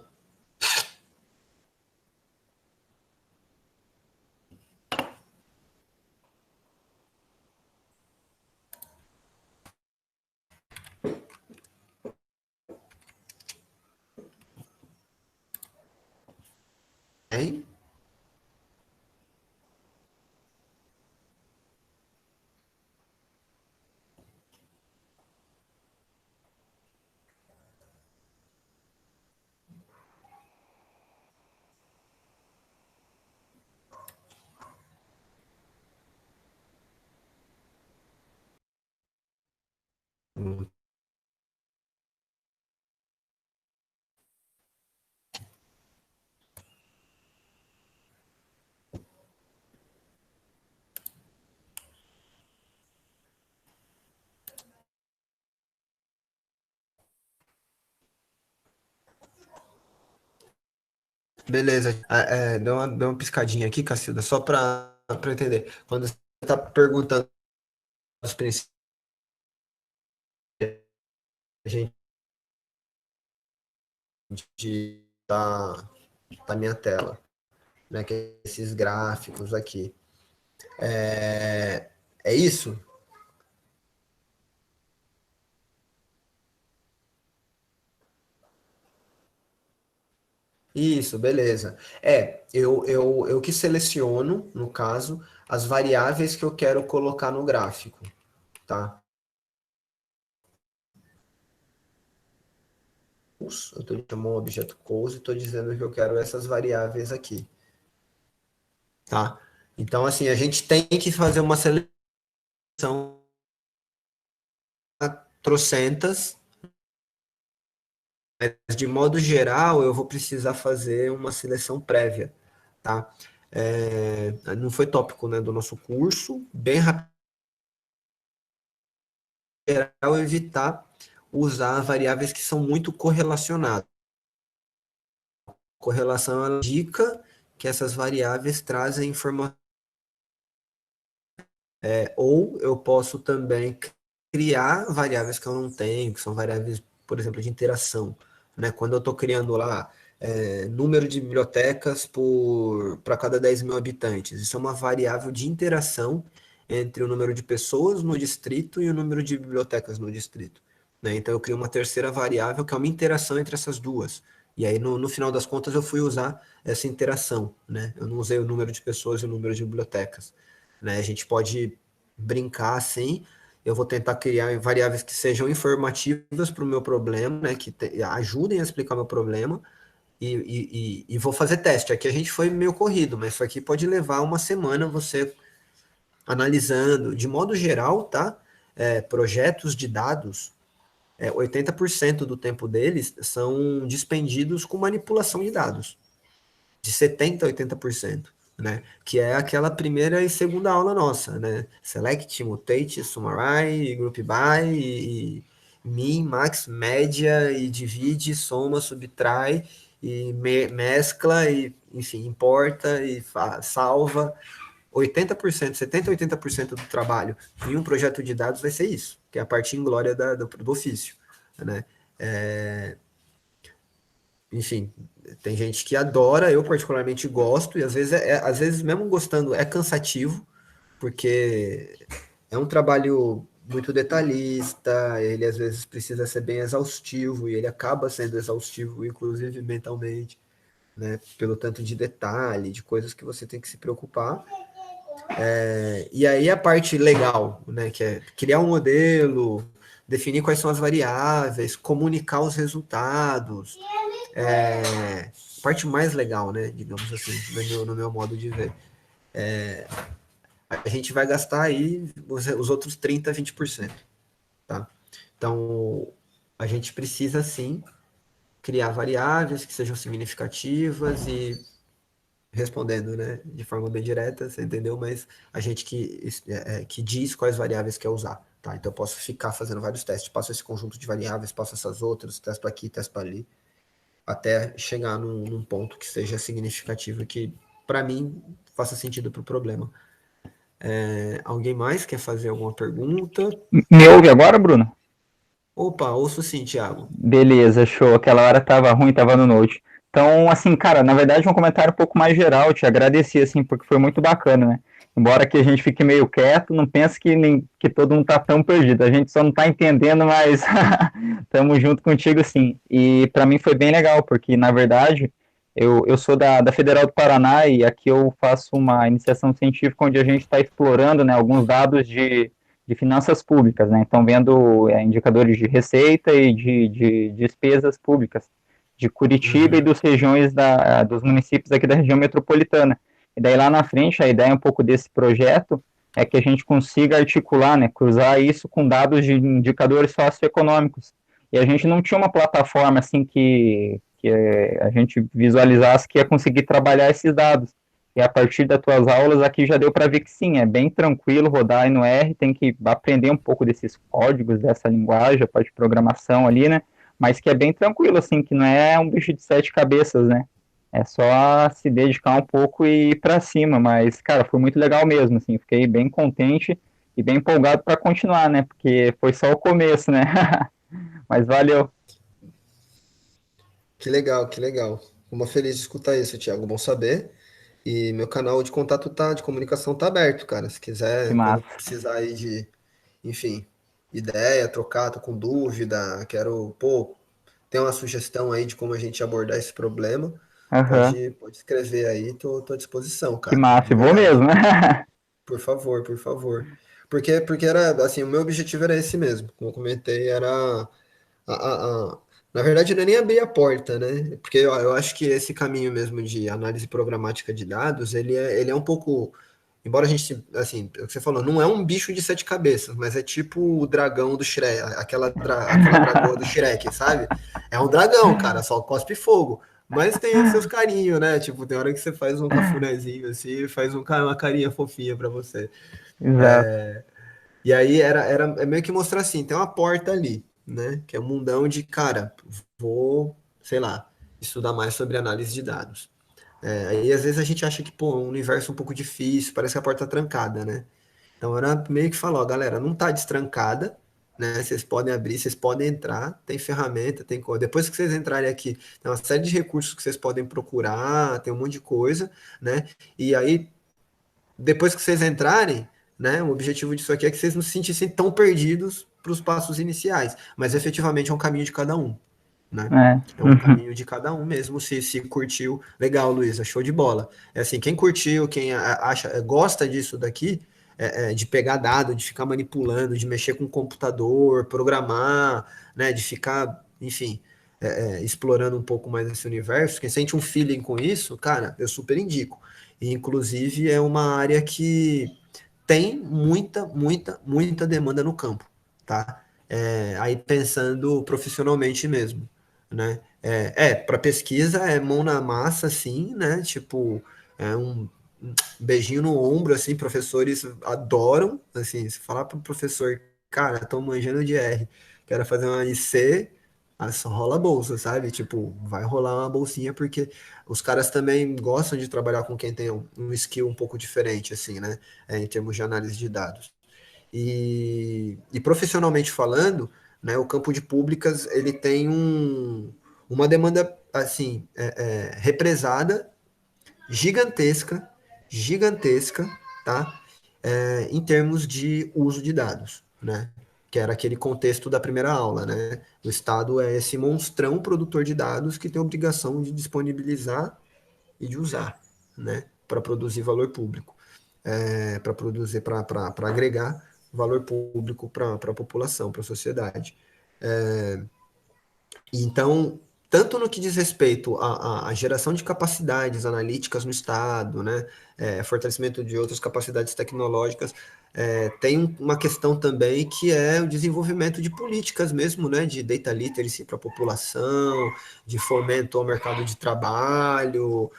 Hein? Beleza. Deu uma piscadinha aqui, Cacilda, só para entender. Quando você está perguntando os princípios, a gente tá minha tela, né? Que é esses gráficos aqui. É isso? Isso, beleza. Eu que seleciono, no caso, as variáveis que eu quero colocar no gráfico, tá? Eu estou chamando um objeto cause e estou dizendo que eu quero essas variáveis aqui, tá? Então, assim, a gente tem que fazer uma seleção trocentas, Mas, de modo geral, eu vou precisar fazer uma seleção prévia, tá? Não foi tópico, né, do nosso curso, bem rápido, evitar usar variáveis que são muito correlacionadas. Correlação ela indica que essas variáveis trazem informação. Ou eu posso também criar variáveis que eu não tenho, que são variáveis, por exemplo, de interação. Né? Quando eu estou criando lá número de bibliotecas para cada 10 mil habitantes, isso é uma variável de interação entre o número de pessoas no distrito e o número de bibliotecas no distrito. Né? Então eu crio uma terceira variável que é uma interação entre essas duas. E aí, no final das contas, eu fui usar essa interação. Né? Eu não usei o número de pessoas e o número de bibliotecas. Né? A gente pode brincar assim. Eu vou tentar criar variáveis que sejam informativas para o meu problema, né? Que ajudem a explicar o meu problema. E vou fazer teste. Aqui a gente foi meio corrido, mas isso aqui pode levar uma semana você analisando. De modo geral, tá? Projetos de dados, 80% do tempo deles são dispendidos com manipulação de dados, de 70% a 80%, né? Que é aquela primeira e segunda aula nossa, né? Select, mutate, summarize, group by, min, max, média, e divide, soma, subtrai, e mescla, e enfim, importa, e salva. 80%, 70% a 80% do trabalho em um projeto de dados vai ser isso, que é a parte inglória do ofício, né? Enfim, tem gente que adora, eu particularmente gosto, e às vezes mesmo gostando, é cansativo, porque é um trabalho muito detalhista, ele às vezes precisa ser bem exaustivo, e ele acaba sendo exaustivo, inclusive mentalmente, né? Pelo tanto de detalhe, de coisas que você tem que se preocupar. E aí a parte legal, né, que é criar um modelo, definir quais são as variáveis, comunicar os resultados, a parte mais legal, né, digamos assim, no meu modo de ver. A gente vai gastar aí os outros 30%, 20%, tá? Então, a gente precisa, sim, criar variáveis que sejam significativas e respondendo, né, de forma bem direta, você entendeu? Mas a gente que diz quais variáveis quer usar, tá? Então eu posso ficar fazendo vários testes, passo esse conjunto de variáveis, passo essas outras, testo aqui, testo ali, até chegar num ponto que seja significativo e que, para mim, faça sentido para o problema. Alguém mais quer fazer alguma pergunta? Me ouve agora, Bruno? Opa, ouço sim, Thiago. Beleza, show. Aquela hora tava ruim, tava no Note. Então, assim, cara, na verdade, um comentário um pouco mais geral. Te agradeci, assim, porque foi muito bacana, né? Embora que a gente fique meio quieto, não pense que todo mundo tá tão perdido. A gente só não tá entendendo, mas estamos junto contigo, sim. E para mim foi bem legal, porque, na verdade, eu sou da Federal do Paraná e aqui eu faço uma iniciação científica onde a gente está explorando, né, alguns dados de finanças públicas, né? Então, vendo indicadores de receita e de despesas públicas de Curitiba e dos regiões dos municípios aqui da região metropolitana. E daí lá na frente, a ideia um pouco desse projeto é que a gente consiga articular, né, cruzar isso com dados de indicadores socioeconômicos. E a gente não tinha uma plataforma assim que a gente visualizasse que ia conseguir trabalhar esses dados. E a partir das tuas aulas aqui já deu para ver que sim, é bem tranquilo rodar aí no R, tem que aprender um pouco desses códigos, dessa linguagem, a parte de programação ali, né? Mas que é bem tranquilo, assim, que não é um bicho de sete cabeças, né? É só se dedicar um pouco e ir para cima. Mas, cara, foi muito legal mesmo, assim, fiquei bem contente e bem empolgado para continuar, né? Porque foi só o começo, né? Mas valeu. Que legal, que legal. Fico feliz de escutar isso, Thiago. Bom saber. E meu canal de contato de comunicação tá aberto, cara. Se Que quiser, quando massa. precisar aí de, enfim, ideia, trocar, tô com dúvida, quero, pô, tem uma sugestão aí de como a gente abordar esse problema, Aham. pode escrever aí, tô à disposição, Que cara, de massa, e vou verdade. mesmo. Por favor, por favor. Porque era, assim, o meu objetivo era esse mesmo. Como eu comentei, era na verdade, não é nem abrir a porta, né? Porque eu acho que esse caminho mesmo de análise programática de dados, ele é um pouco embora a gente, assim, é o que você falou, não é um bicho de sete cabeças, mas é tipo o dragão do Shrek, aquela dragoa do Shrek, sabe? É um dragão, cara, só cospe fogo. Mas tem os seus carinhos, né? Tipo, tem hora que você faz um cafunézinho assim, faz uma carinha fofinha pra você. Exato. E aí é meio que mostrar assim, tem uma porta ali, né? Que é um mundão de, cara, vou, sei lá, estudar mais sobre análise de dados. Aí às vezes a gente acha que, pô, é um universo um pouco difícil, parece que a porta tá trancada, né? Então era meio que falar, ó, galera, não tá destrancada, né? Vocês podem abrir, vocês podem entrar, tem ferramenta, tem coisa. Depois que vocês entrarem aqui, tem uma série de recursos que vocês podem procurar, tem um monte de coisa, né? E aí, depois que vocês entrarem, né? O objetivo disso aqui é que vocês não se sentissem tão perdidos para os passos iniciais, mas efetivamente é um caminho de cada um, né? É. É um caminho de cada um mesmo. Se curtiu, legal, Luísa, show de bola. É assim, quem curtiu, quem acha, gosta disso daqui, de pegar dado, de ficar manipulando, de mexer com o computador, programar, né? De ficar, enfim, explorando um pouco mais esse universo. Quem sente um feeling com isso, cara, eu super indico. E, inclusive, é uma área que tem muita, muita, muita demanda no campo, tá? Aí pensando profissionalmente mesmo, né? Para pesquisa é mão na massa, assim, né? Tipo, é um beijinho no ombro, assim, professores adoram, assim, se falar para o professor, cara, tô manjando de R, quero fazer uma IC, só rola bolsa, sabe? Tipo, vai rolar uma bolsinha porque os caras também gostam de trabalhar com quem tem um skill um pouco diferente, assim, né? Em termos de análise de dados. E profissionalmente falando, né, o campo de públicas ele tem uma demanda assim represada, gigantesca, gigantesca, tá? Em termos de uso de dados, né? Que era aquele contexto da primeira aula, né? O Estado é esse monstrão produtor de dados que tem a obrigação de disponibilizar e de usar, né? Para produzir valor público, para produzir, para agregar valor público para a população, para a sociedade. Então, tanto no que diz respeito à geração de capacidades analíticas no Estado, né, fortalecimento de outras capacidades tecnológicas, tem uma questão também que é o desenvolvimento de políticas mesmo, né, de data literacy para a população, de fomento ao mercado de trabalho.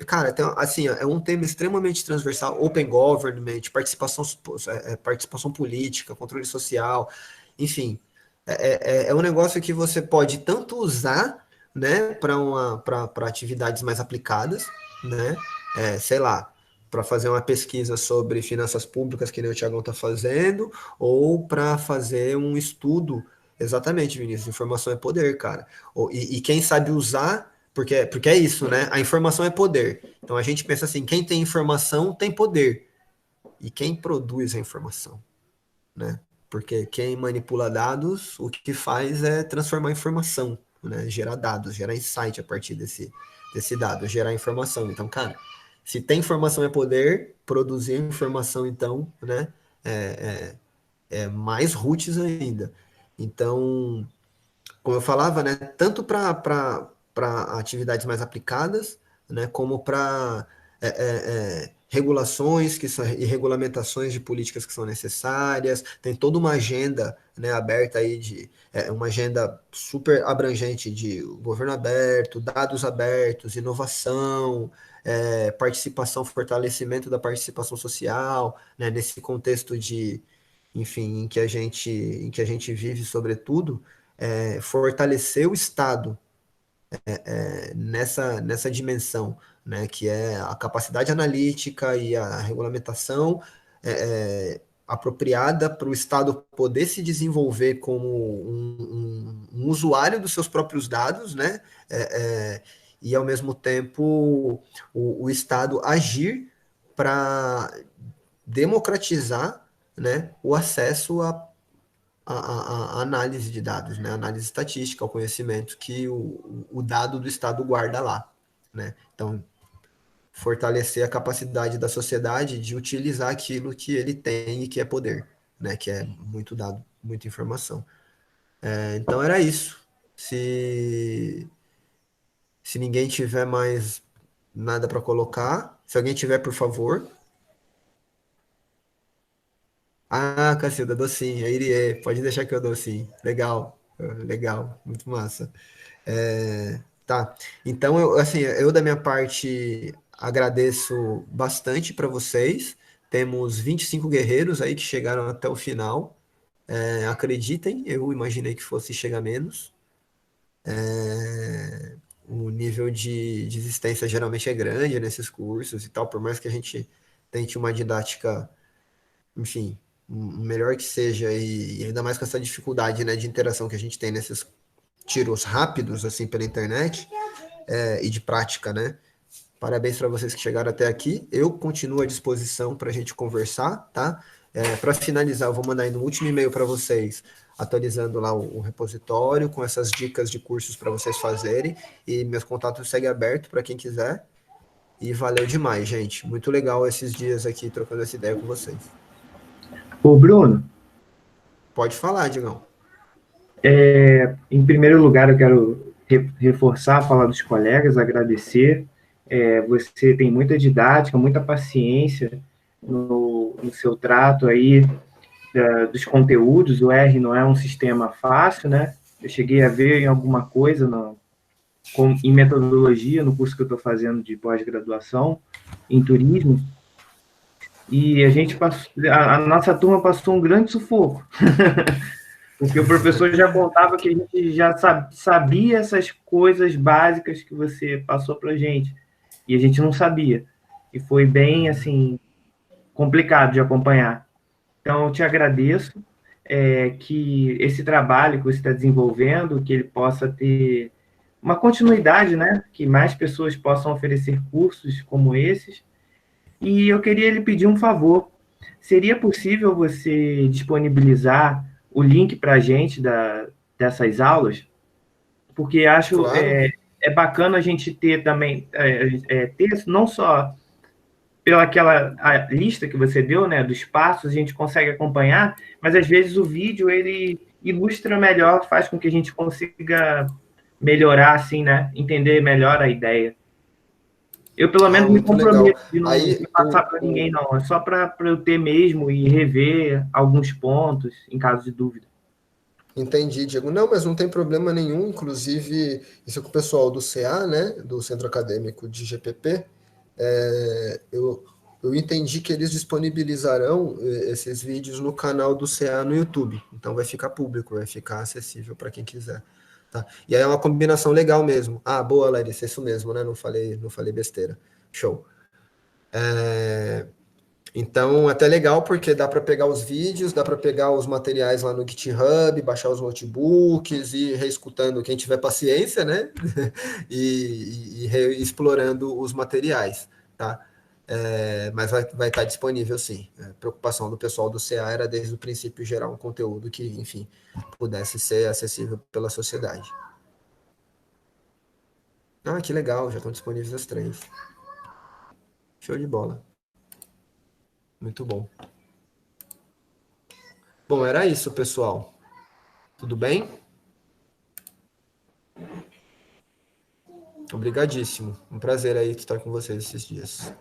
Cara, assim, é um tema extremamente transversal, open government, participação política, controle social, enfim, é um negócio que você pode tanto usar, né, para atividades mais aplicadas, né, sei lá, para fazer uma pesquisa sobre finanças públicas, que nem o Thiagão está fazendo, ou para fazer um estudo, exatamente, Vinícius, informação é poder, cara. E quem sabe usar, porque é isso, né, a informação é poder. Então a gente pensa assim, quem tem informação tem poder, e quem produz a informação, né? Porque quem manipula dados, o que faz é transformar informação, né? Gerar dados, gerar insight a partir desse dado, gerar informação. Então, cara, se tem informação é poder, produzir informação, então, né? É mais roots ainda. Então, como eu falava, né? Tanto para atividades mais aplicadas, né? Como para regulações e regulamentações de políticas que são necessárias, tem toda uma agenda, né, aberta aí uma agenda super abrangente de governo aberto, dados abertos, inovação, participação, fortalecimento da participação social, né, nesse contexto de, enfim, em que a gente vive, sobretudo, fortalecer o Estado nessa dimensão, né, que é a capacidade analítica e a regulamentação apropriada para o Estado poder se desenvolver como um usuário dos seus próprios dados, né, e ao mesmo tempo o Estado agir para democratizar, né, o acesso a análise de dados, né? Análise estatística, o conhecimento que o dado do Estado guarda lá, né? Então, fortalecer a capacidade da sociedade de utilizar aquilo que ele tem e que é poder, né? Que é muito dado, muita informação. Então, era isso. Se ninguém tiver mais nada para colocar, se alguém tiver, por favor. Ah, Cacilda, dou sim. A Irie, pode deixar que eu dou sim. Legal, legal, muito massa. Tá. Então, assim, eu da minha parte agradeço bastante para vocês. Temos 25 guerreiros aí que chegaram até o final. Acreditem, eu imaginei que fosse chegar menos. É, o nível de existência geralmente é grande nesses cursos e tal, por mais que a gente tente uma didática, enfim, melhor que seja, e ainda mais com essa dificuldade, né, de interação que a gente tem nesses tiros rápidos, assim, pela internet, e de prática, né? Parabéns para vocês que chegaram até aqui. Eu continuo à disposição para a gente conversar, tá? Para finalizar, eu vou mandar aí no último e-mail para vocês, atualizando lá o repositório, com essas dicas de cursos para vocês fazerem. E meus contatos seguem abertos para quem quiser. E valeu demais, gente. Muito legal esses dias aqui trocando essa ideia com vocês. Ô, Bruno, Pode falar, Digão. em primeiro lugar, eu quero reforçar, falar dos colegas, agradecer. Você tem muita didática, muita paciência no seu trato aí dos conteúdos. O R não é um sistema fácil, né? Eu cheguei a ver em alguma coisa em metodologia, no curso que eu estou fazendo de pós-graduação em turismo, e a nossa turma passou um grande sufoco. Porque o professor já contava que a gente já sabia essas coisas básicas que você passou para a gente, e a gente não sabia. E foi bem, assim, complicado de acompanhar. Então, eu te agradeço que esse trabalho que você está desenvolvendo, que ele possa ter uma continuidade, né? Que mais pessoas possam oferecer cursos como esses. E eu queria lhe pedir um favor. Seria possível você disponibilizar o link para a gente dessas aulas? Porque acho Claro. bacana a gente ter também, ter não só pela aquela a lista que você deu, né, dos passos, a gente consegue acompanhar, mas às vezes o vídeo ele ilustra melhor, faz com que a gente consiga melhorar, assim, né, entender melhor a ideia. Eu, pelo Ah, menos, me muito legal. comprometo de não Aí, passar para ninguém, não. É só para eu ter mesmo e rever alguns pontos em caso de dúvida. entendi, Diego. Não, mas não tem problema nenhum. Inclusive, isso é com o pessoal do CA, né? Do Centro Acadêmico de GPP. Eu entendi que eles disponibilizarão esses vídeos no canal do CA no YouTube. Então vai ficar público, vai ficar acessível para quem quiser. Tá? E aí é uma combinação legal mesmo. Ah, boa, Larissa, isso mesmo, né? Não falei besteira. Show. Então, até legal porque dá para pegar os vídeos, dá para pegar os materiais lá no GitHub, baixar os notebooks e ir reescutando quem tiver paciência, né? e explorando os materiais, tá? Mas vai estar disponível sim. A preocupação do pessoal do CA era desde o princípio gerar um conteúdo que, enfim, pudesse ser acessível pela sociedade. Ah, que legal, já estão disponíveis as três. Show de bola. Muito bom. Bom, era isso, pessoal. Tudo bem? Obrigadíssimo. Um prazer aí estar com vocês esses dias.